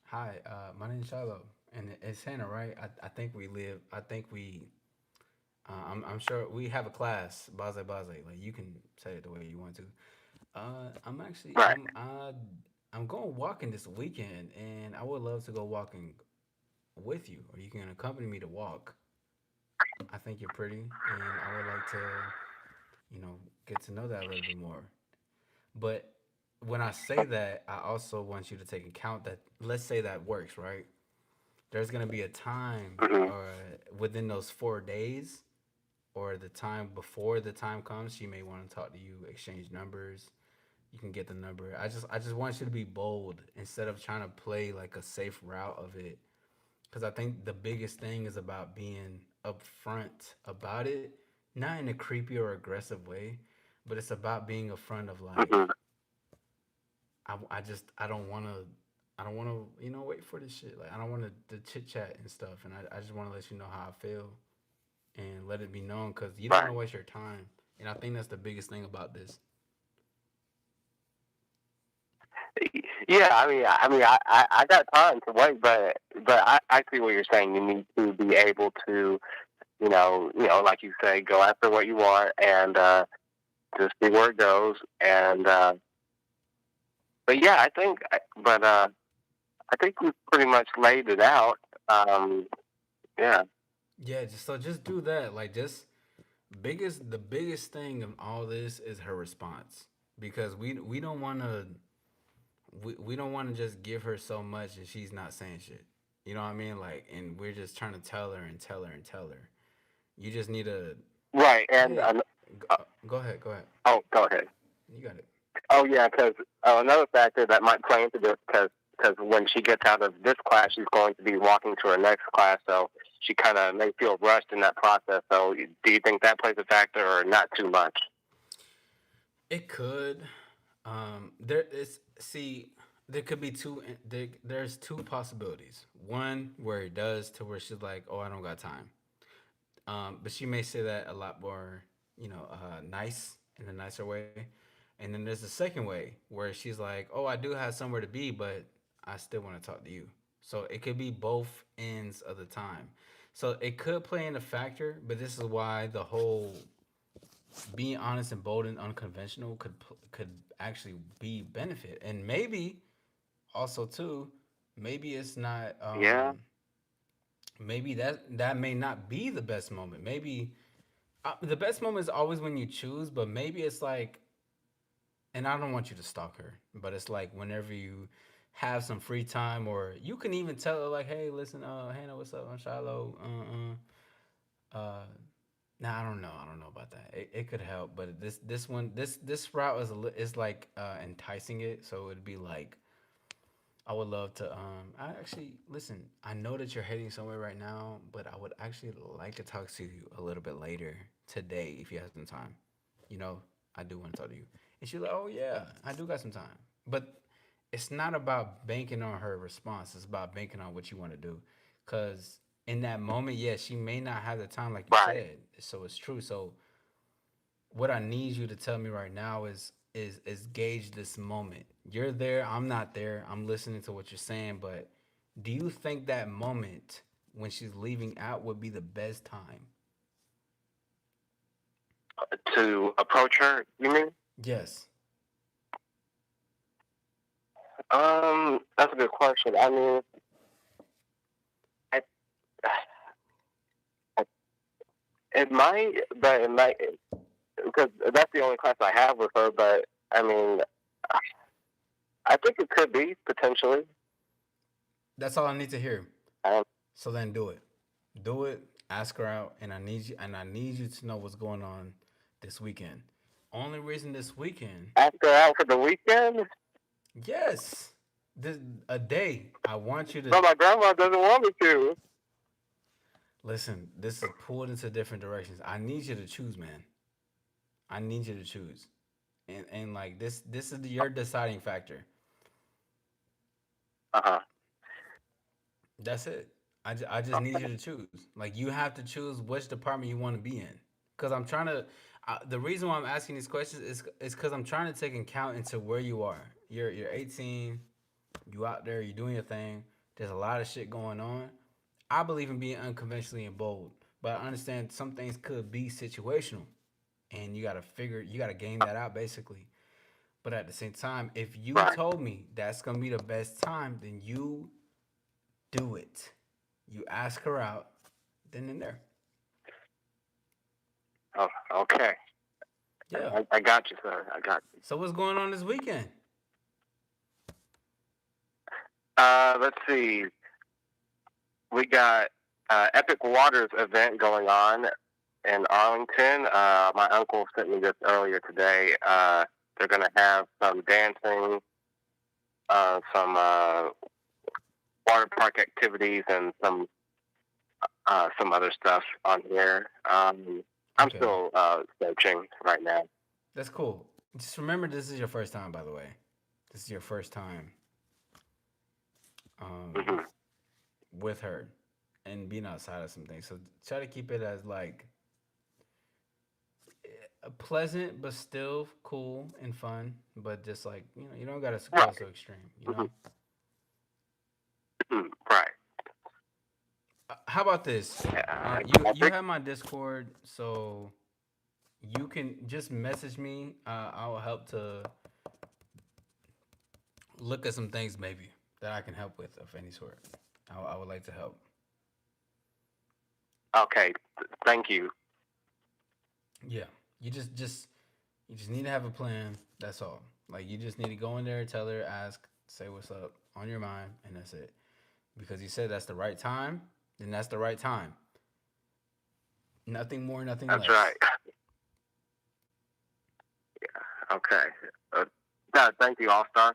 Hi. My name's Shiloh, and it's Hannah, right? I think we live. I think we. I'm sure we have a class, Baze Baze. Like you can say it the way you want to. I'm actually Right. I'm going walking this weekend, and I would love to go walking with you, or you can accompany me to walk. I think you're pretty, and I would like to, get to know that a little bit more. But when I say that, I also want you to take account that, let's say that works, right? There's gonna be a time, Hmm. or within those 4 days, or the time before the time comes, she may want to talk to you, exchange numbers. You can get the number. I just want you to be bold instead of trying to play like a safe route of it, because I think the biggest thing is about being upfront about it, not in a creepy or aggressive way, but it's about being upfront of like, Hmm. I don't want to. I don't want to, wait for this shit. Like, I don't want to the chit chat and stuff. And I just want to let you know how I feel and let it be known, because you don't want Right. to waste your time. And I think that's the biggest thing about this. Yeah, I got time to wait, but I see what you're saying. You need to be able to, like you say, go after what you want and just see where it goes. And but yeah, I think we pretty much laid it out. Um, yeah. Yeah, just do that. Like, just the biggest thing of all this is her response, because we don't want to we don't want to just give her so much and she's not saying shit. You know what I mean? Like, and we're just trying to tell her and tell her and tell her. You just need to, Right. And hey, go ahead, go ahead. oh, go ahead. You got it. Oh yeah, because another factor that might play into this, because when she gets out of this class, she's going to be walking to her next class, so she kind of may feel rushed in that process. So, do you think that plays a factor, or not too much? It could. There is see. There could be there's two possibilities. One where it does to where she's like, "Oh, I don't got time." But she may say that a lot more, nice in a nicer way. And then there's the second way where she's like, "Oh, I do have somewhere to be, but I still want to talk to you." So it could be both ends of the time. So it could play in a factor, but this is why the whole being honest and bold and unconventional could actually be benefit. And maybe also too, maybe it's not. Yeah. Maybe that may not be the best moment. Maybe the best moment is always when you choose, but maybe it's like, and I don't want you to stalk her, but it's like whenever you have some free time, or you can even tell her like, "Hey, listen, Hannah, what's up? I'm Shiloh. Nah, I don't know about that. It could help, but this route is like enticing it, so it'd be like, I would love to. I actually listen. I know that you're heading somewhere right now, but I would actually like to talk to you a little bit later today if you have some time. You know, I do want to talk to you. And she's like, "Oh yeah, I do got some time." But it's not about banking on her response. It's about banking on what you want to do, because in that moment, yeah, she may not have the time, like you Right. said. So it's true. So what I need you to tell me right now is gauge this moment. You're there, I'm not there. I'm listening to what you're saying, but Do you think that moment when she's leaving out would be the best time? To approach her, you mean? Yes. That's a good question. I mean, I, it might, but it might because that's the only class I have with her. But I mean, I think it could be potentially. That's all I need to hear. Um, So then do it. Do it. Ask her out, and I need you to know what's going on this weekend. Only reason this weekend, ask her out for the weekend, yes, this a day. I want you to but my grandma doesn't want me to. listen. This is pulled into different directions. I need you to choose, man. I need you to choose, and like this is your deciding factor. Uh huh. That's it. I just need you to choose. Like you have to choose which department you want to be in. Because I'm trying to. The reason why I'm asking these questions is because I'm trying to take account into where you are. You're 18. You out there. You're doing your thing. There's a lot of shit going on. I believe in being unconventionally and bold, but I understand some things could be situational, and you gotta game that out basically. But at the same time, if you Right. told me that's gonna be the best time, then you do it. You ask her out, then and there. Oh, okay. Yeah. I got you, sir. I got you. So what's going on this weekend? Let's see. We got Epic Waters event going on in Arlington. My uncle sent me this earlier today. They're going to have some dancing, some water park activities, and some other stuff on here. I'm Okay. still searching right now. That's cool. Just remember this is your first time, by the way. This is your first time um, Hmm. with her and being outside of some things. So try to keep it as like pleasant but still cool and fun. But just like, you don't gotta go Right. so extreme, Hmm. Right. How about this? Yeah. You I you think. have my Discord, so you can just message me. I'll help to look at some things maybe that I can help with of any sort. I would like to help. Okay. Thank you. Yeah, you just need to have a plan. That's all. Like you just need to go in there, tell her, ask, say what's up on your mind, and that's it. Because you said that's the right time, then that's the right time. Nothing more, nothing That's right. less. Okay. Uh, no, thank you, AllStar.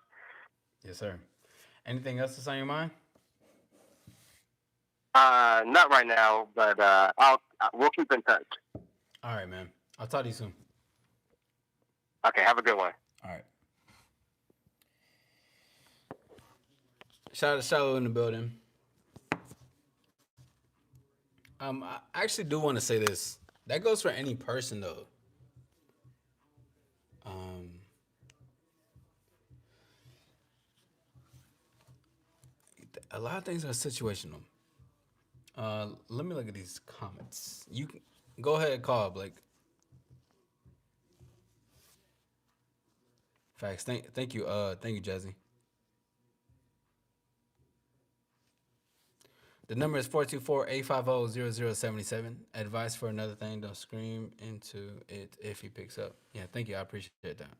Yes, sir. Anything else that's on your mind? Not right now, but we'll keep in touch. All right, man. I'll talk to you soon. Okay, have a good one. All right. Shout out to Shiloh in the building. I actually do want to say this. That goes for any person though. Um, a lot of things are situational. Let me look at these comments. You can go ahead and call Blake. Facts. Thank you. Thank you, Jazzy. The number is 424-850-0077. Advice for another thing, don't scream into it if he picks up. Yeah, thank you. I appreciate that.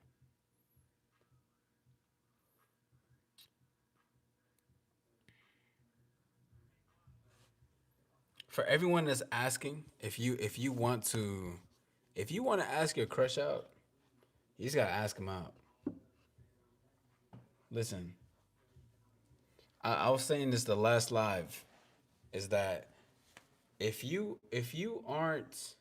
For everyone that's asking, if you want to ask your crush out, you just gotta ask him out. Listen, I was saying this the last live, is that if you aren't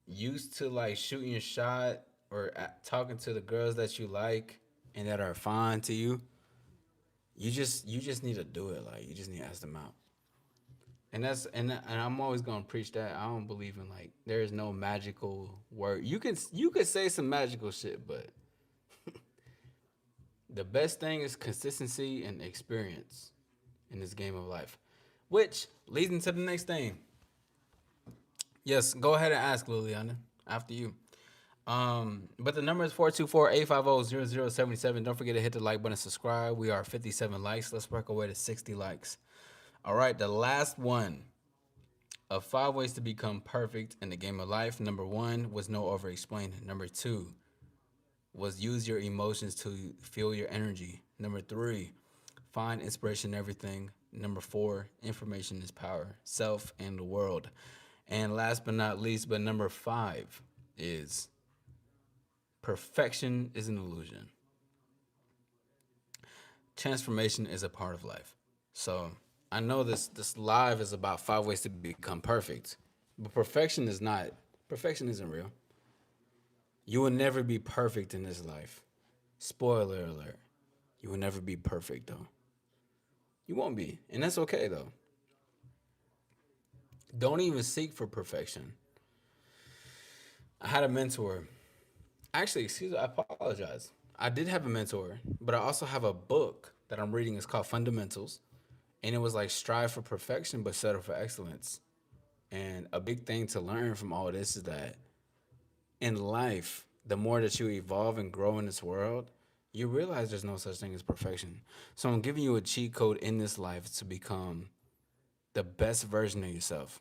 used to like shooting your shot or talking to the girls that you like and that are fine to you, you just need to do it. Like you just need to ask them out. And I'm always gonna preach that. I don't believe in like there is no magical word. You could say some magical shit, but the best thing is consistency and experience. in this game of life. Which leads into the next thing. Yes, go ahead and ask Liliana after you. But the number is 424-850-0077. Don't forget to hit the like button and subscribe. We are 57 likes. Let's work our way to 60 likes. All right, the last one of 5 ways to become perfect in the game of life. Number one was no over explaining. Number two was use your emotions to fuel your energy. Number three, find inspiration in everything. Number four, information is power, self and the world. And last but not least, but number five is perfection is an illusion. Transformation is a part of life. So I know this live is about 5 ways to become perfect, but perfection isn't real. You will never be perfect in this life. Spoiler alert. You will never be perfect though. You won't be. And that's okay though. Don't even seek for perfection. I had a mentor. Actually, excuse me, I apologize. I did have a mentor, but I also have a book that I'm reading. It's called Fundamentals. And it was like strive for perfection, but settle for excellence. And a big thing to learn from all this is that in life, the more that you evolve and grow in this world, you realize there's no such thing as perfection. So I'm giving you a cheat code in this life to become the best version of yourself.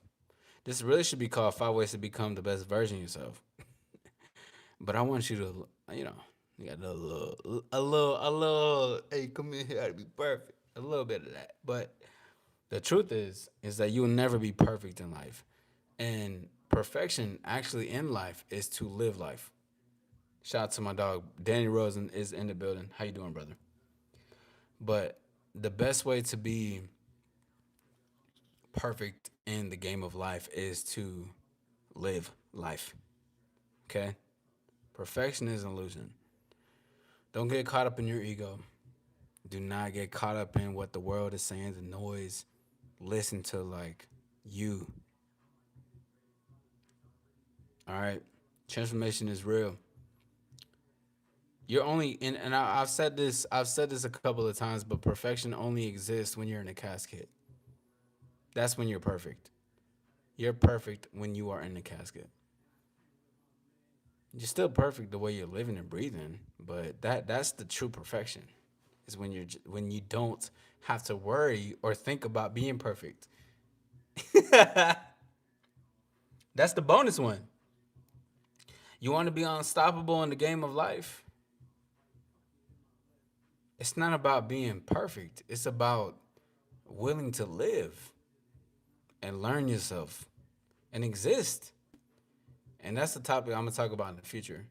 This really should be called 5 ways to become the best version of yourself. But I want you to, you got hey, come in here to be perfect. A little bit of that. But the truth is that you'll never be perfect in life. And perfection actually in life is to live life. Shout out to my dog. Danny Rosen is in the building. How you doing, brother? But the best way to be perfect in the game of life is to live life. Okay? Perfection is an illusion. Don't get caught up in your ego. Do not get caught up in what the world is saying, the noise. Listen to like you. All right? Transformation is real. You're only and I've said this a couple of times, but perfection only exists when you're in a casket. That's when you're perfect. You're perfect when you are in the casket. You're still perfect the way you're living and breathing, but that's the true perfection. Is when you don't have to worry or think about being perfect. That's the bonus one. You want to be unstoppable in the game of life? It's not about being perfect. It's about willing to live and learn yourself and exist. And that's the topic I'm gonna talk about in the future.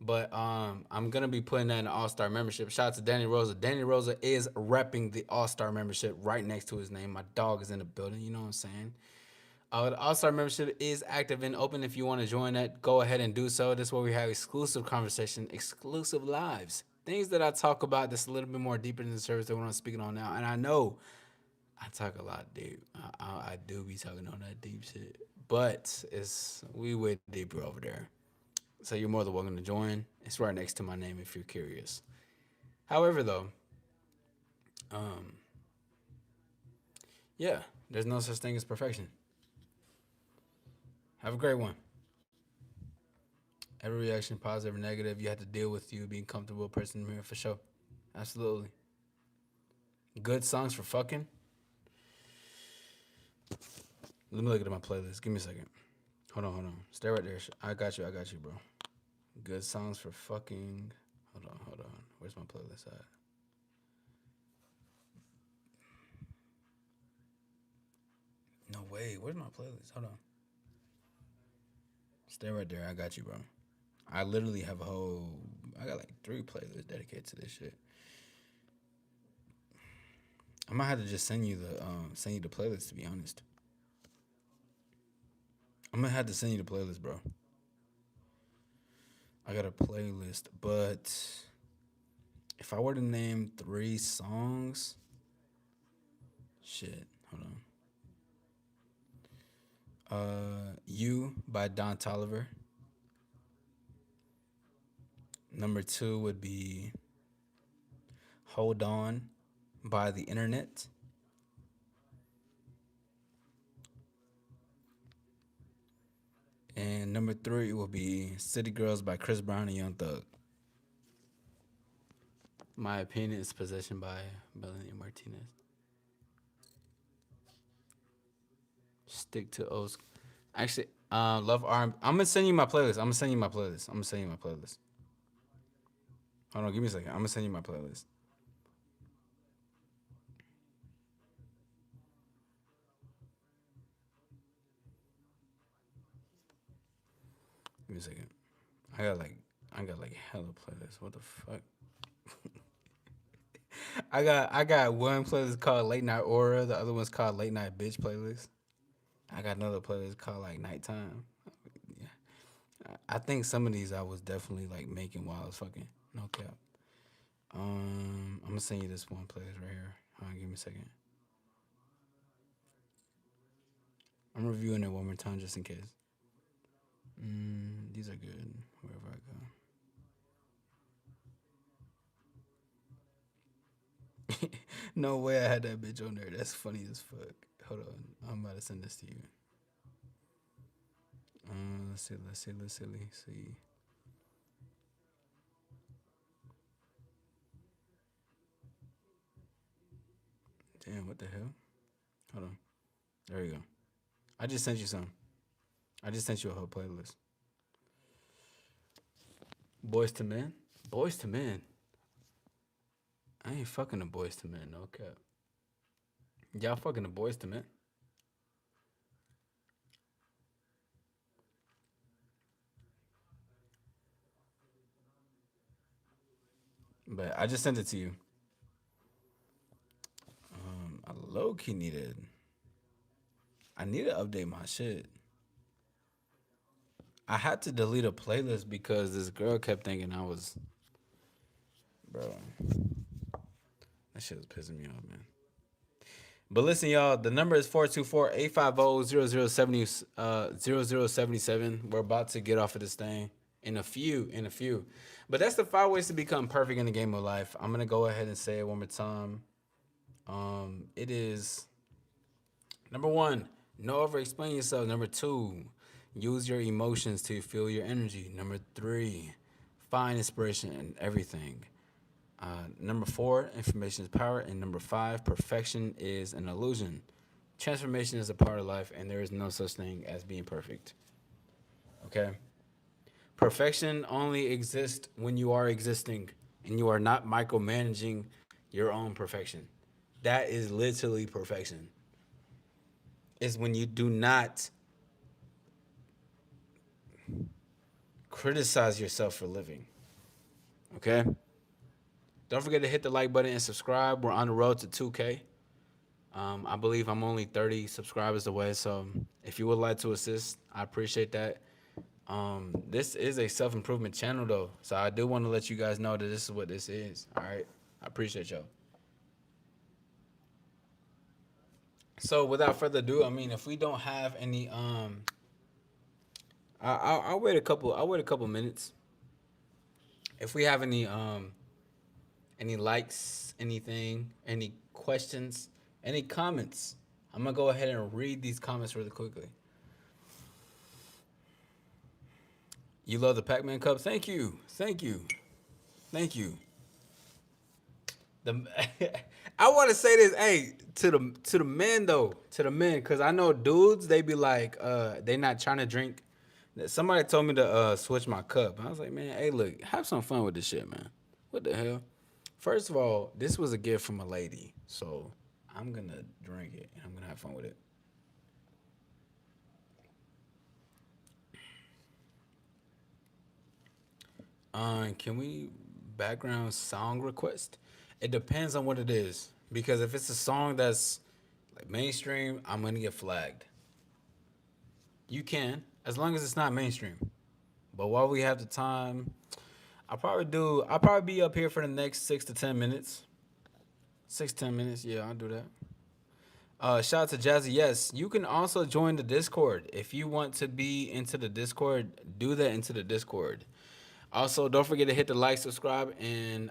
But I'm gonna be putting that in the AllStar membership. Shout out to Danny Rosa. Danny Rosa is repping the AllStar membership right next to his name. My dog is in the building. You know what I'm saying? The AllStar membership is active and open. If you want to join that, go ahead and do so. This is where we have exclusive conversation, exclusive lives, things that I talk about that's a little bit more deeper than the service that we're not speaking on now. And I know I talk a lot deep. I do be talking on that deep shit, but we way deeper over there. So you're more than welcome to join. It's right next to my name if you're curious. However, though, um, yeah, there's no such thing as perfection. Have a great one. Every reaction, positive or negative, you have to deal with you being comfortable person in the mirror for sure. Absolutely. Good songs for fucking. Let me look at my playlist. Give me a second. Hold on. Stay right there. I got you, bro. Good songs for fucking. Hold on. Where's my playlist at? No way. Where's my playlist? Hold on. Stay right there. I got you, bro. I literally have a whole. I got like 3 playlists dedicated to this shit. I might have to just send you the playlist. To be honest, I'm gonna have to send you the playlist, bro. I got a playlist, but if I were to name 3 songs, shit. Hold on. You by Don Tolliver. Number 2 would be Hold On by The Internet. And number three will be City Girls by Chris Brown and Young Thug. My opinion is Possession by Melanie Martinez. Stick to old. Actually, love R. I'm gonna send you my playlist. I'm gonna send you my playlist. I'm gonna send you my playlist. Hold on, give me a second. I'm gonna send you my playlist. Give me a second. I got like I got like hella playlists. What the fuck? I got one playlist called Late Night Aura. The other one's called Late Night Bitch playlist. I got another playlist called like Nighttime. Yeah. I think some of these I was definitely like making while I was fucking. No cap. I'm gonna send you this one playlist right here. Hold on, give me a second. I'm reviewing it one more time just in case. These are good wherever I go. No way I had that bitch on there. That's funny as fuck. Hold on, I'm about to send this to you. Let's see. Damn, what the hell? Hold on. There you go. I just sent you some. I just sent you a whole playlist. Boys to Men. Boys to Men. I ain't fucking the Boys to Men. No cap. Y'all fucking the Boys to Men. But I just sent it to you. I low key needed. I need to update my shit. I had to delete a playlist because this girl kept thinking I was, bro. That shit was pissing me off, man. But listen, y'all, the number is 424-850-0077. We're about to get off of this thing in a few. But that's the 5 ways to become perfect in the game of life. I'm gonna go ahead and say it one more time. It is number one, no over explain yourself. Number two, use your emotions to fuel your energy. Number three, find inspiration in everything. Number four, information is power. And number five, perfection is an illusion. Transformation is a part of life, and there is no such thing as being perfect. Okay? Perfection only exists when you are existing and you are not micromanaging your own perfection. That is literally perfection. It's when you do not criticize yourself for living. Okay? Don't forget to hit the like button and subscribe. We're on the road to 2K. I believe I'm only 30 subscribers away, so if you would like to assist, I appreciate that. This is a self improvement channel, though, so I do want to let you guys know that this is what this is. All right, I appreciate y'all. So without further ado, I mean, if we don't have any, I'll wait a couple. I'll wait a couple minutes. If we have any likes, anything, any questions, any comments, I'm gonna go ahead and read these comments really quickly. You love the Pac-Man cup? Thank you, thank you, thank you. The I want to say this, hey, to the men though, to the men, cause I know dudes they be like, they not trying to drink. Somebody told me to switch my cup. I was like, man, hey, look, have some fun with this shit, man. What the hell? First of all, this was a gift from a lady, so I'm gonna drink it and I'm gonna have fun with it. Can we background song request? It depends on what it is. Because if it's a song that's like mainstream, I'm gonna get flagged. You can, as long as it's not mainstream. But while we have the time, I'll probably be up here for the next 6 to 10 minutes. 6 10 minutes, yeah, I'll do that. Shout out to Jazzy. Yes, you can also join the Discord. If you want to be into the Discord, do that into the Discord. Also, don't forget to hit the like, subscribe, and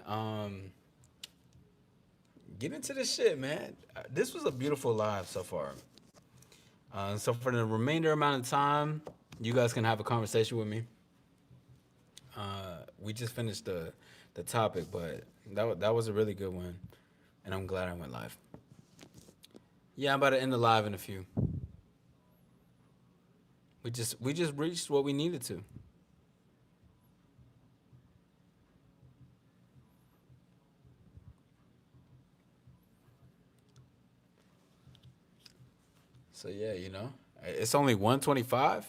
get into this shit, man. This was a beautiful live so far. So for the remainder amount of time, You guys can have a conversation with me. We just finished the topic, but that was a really good one, and I'm glad I went live. Yeah, I'm about to end the live in a few. We just reached what we needed to. So yeah, it's only 125.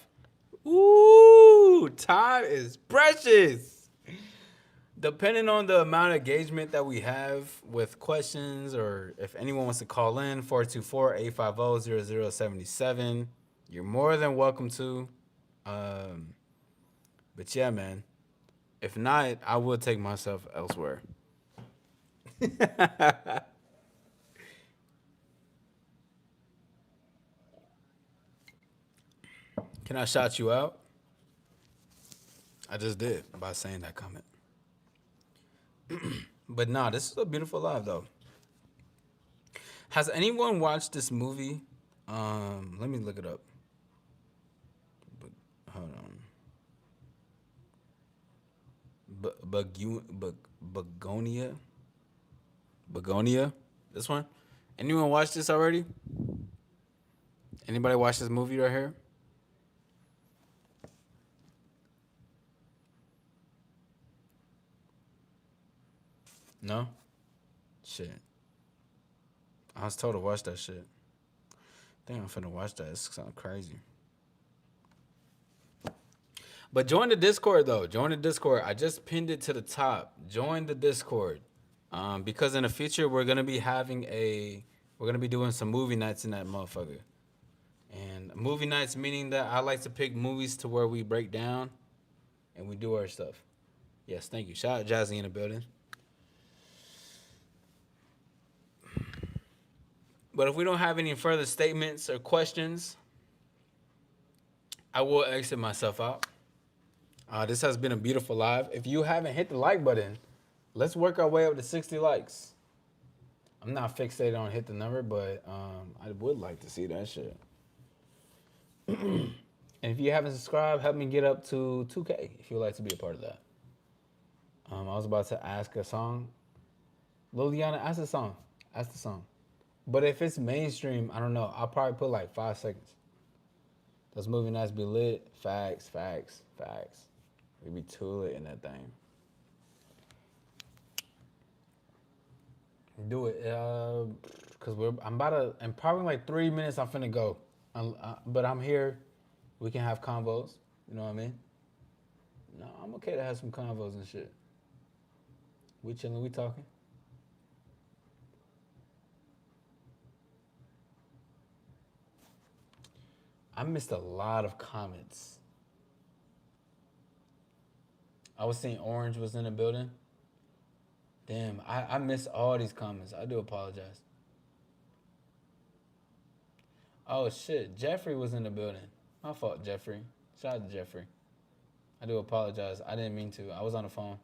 Ooh, time is precious. Depending on the amount of engagement that we have with questions, or if anyone wants to call in, 424-850-0077, you're more than welcome to. Um, but yeah, man. If not, I will take myself elsewhere. Can I shout you out? I just did by saying that comment. But nah, this is a beautiful live though. Has anyone watched this movie? Let me look it up. But hold on. Begonia. Begonia. This one. Anyone watch this already? Anybody watch this movie right here? No. Shit. I was told to watch that shit. I think I'm finna watch that. It sounds crazy. But join the Discord though. Join the Discord. I just pinned it to the top. Join the Discord. Because in the future we're gonna be doing some movie nights in that motherfucker. And movie nights meaning that I like to pick movies to where we break down and we do our stuff. Yes, thank you. Shout out Jazzy in the building. But if we don't have any further statements or questions, I will exit myself out. This has been a beautiful live. If you haven't hit the like button, let's work our way up to 60 likes. I'm not fixated on hit the number, but I would like to see that shit. And if you haven't subscribed, help me get up to 2K if you'd like to be a part of that. I was about to ask a song. Liliana, ask the song. Ask the song. But if it's mainstream, I don't know. I'll probably put like 5 seconds. Those movie nights be lit. Facts, facts, facts. We be too lit in that thing. Do it. Cause I'm about to, in probably like 3 minutes I'm finna go. But I'm here. We can have convos. You know what I mean? No, I'm okay to have some convos and shit. We chilling, we talking. I missed a lot of comments. I was seeing Orange was in the building. Damn, I missed all these comments. I do apologize. Oh shit, Jeffrey was in the building. My fault, Jeffrey. Shout out to Jeffrey. I do apologize. I didn't mean to. I was on the phone.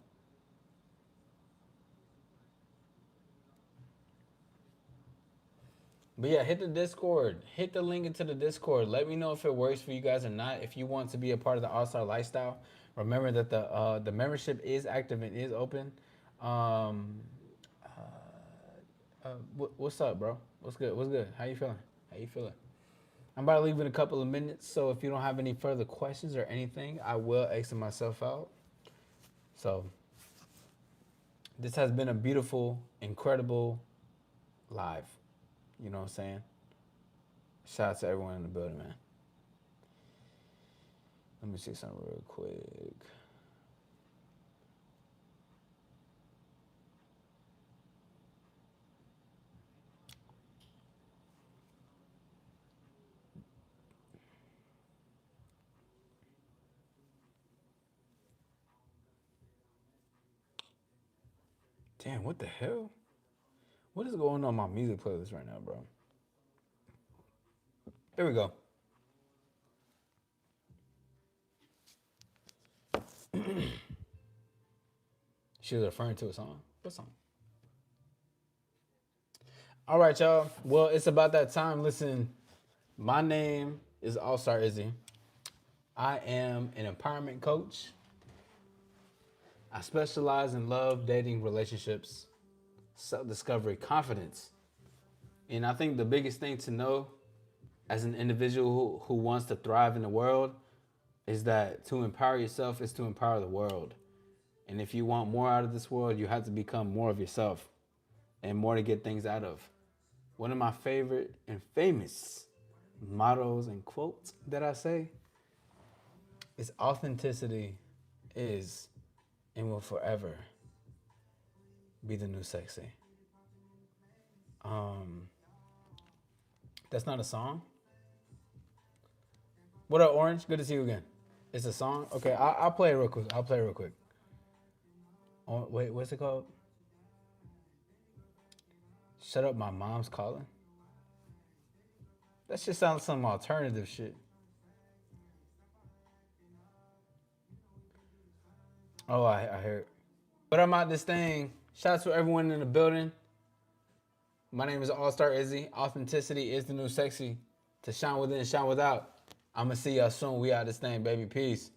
But yeah, hit the Discord. Hit the link into the Discord. Let me know if it works for you guys or not. If you want to be a part of the AllStar lifestyle, remember that the membership is active and is open. Um, what's up, bro? What's good? What's good? How you feeling? How you feeling? I'm about to leave in a couple of minutes, so if you don't have any further questions or anything, I will exit myself out. So this has been a beautiful, incredible live. You know what I'm saying? Shout out to everyone in the building, man. Let me see something real quick. Damn, what the hell? What is going on my music playlist right now, bro? Here we go. She was referring to a song. What song? All right, y'all. Well, it's about that time. Listen, my name is AllStar Izzy. I am an empowerment coach. I specialize in love, dating, relationships, self discovery, confidence. And I think the biggest thing to know as an individual who wants to thrive in the world is that to empower yourself is to empower the world. And if you want more out of this world, you have to become more of yourself and more to get things out of. One of my favorite and famous mottos and quotes that I say is authenticity is and will forever be the new sexy. Um, that's not a song. What up, Orange? Good to see you again. It's a song. Okay, I'll play it real quick. I'll play it real quick. Oh, wait, what's it called? Shut up, my mom's calling. That shit sounds like some alternative shit. Oh, I hear it. But I'm out this thing. Shout out to everyone in the building. My name is AllStar Izzy. Authenticity is the new sexy. To shine within, shine without. I'ma see y'all soon. We out this thing, baby. Peace.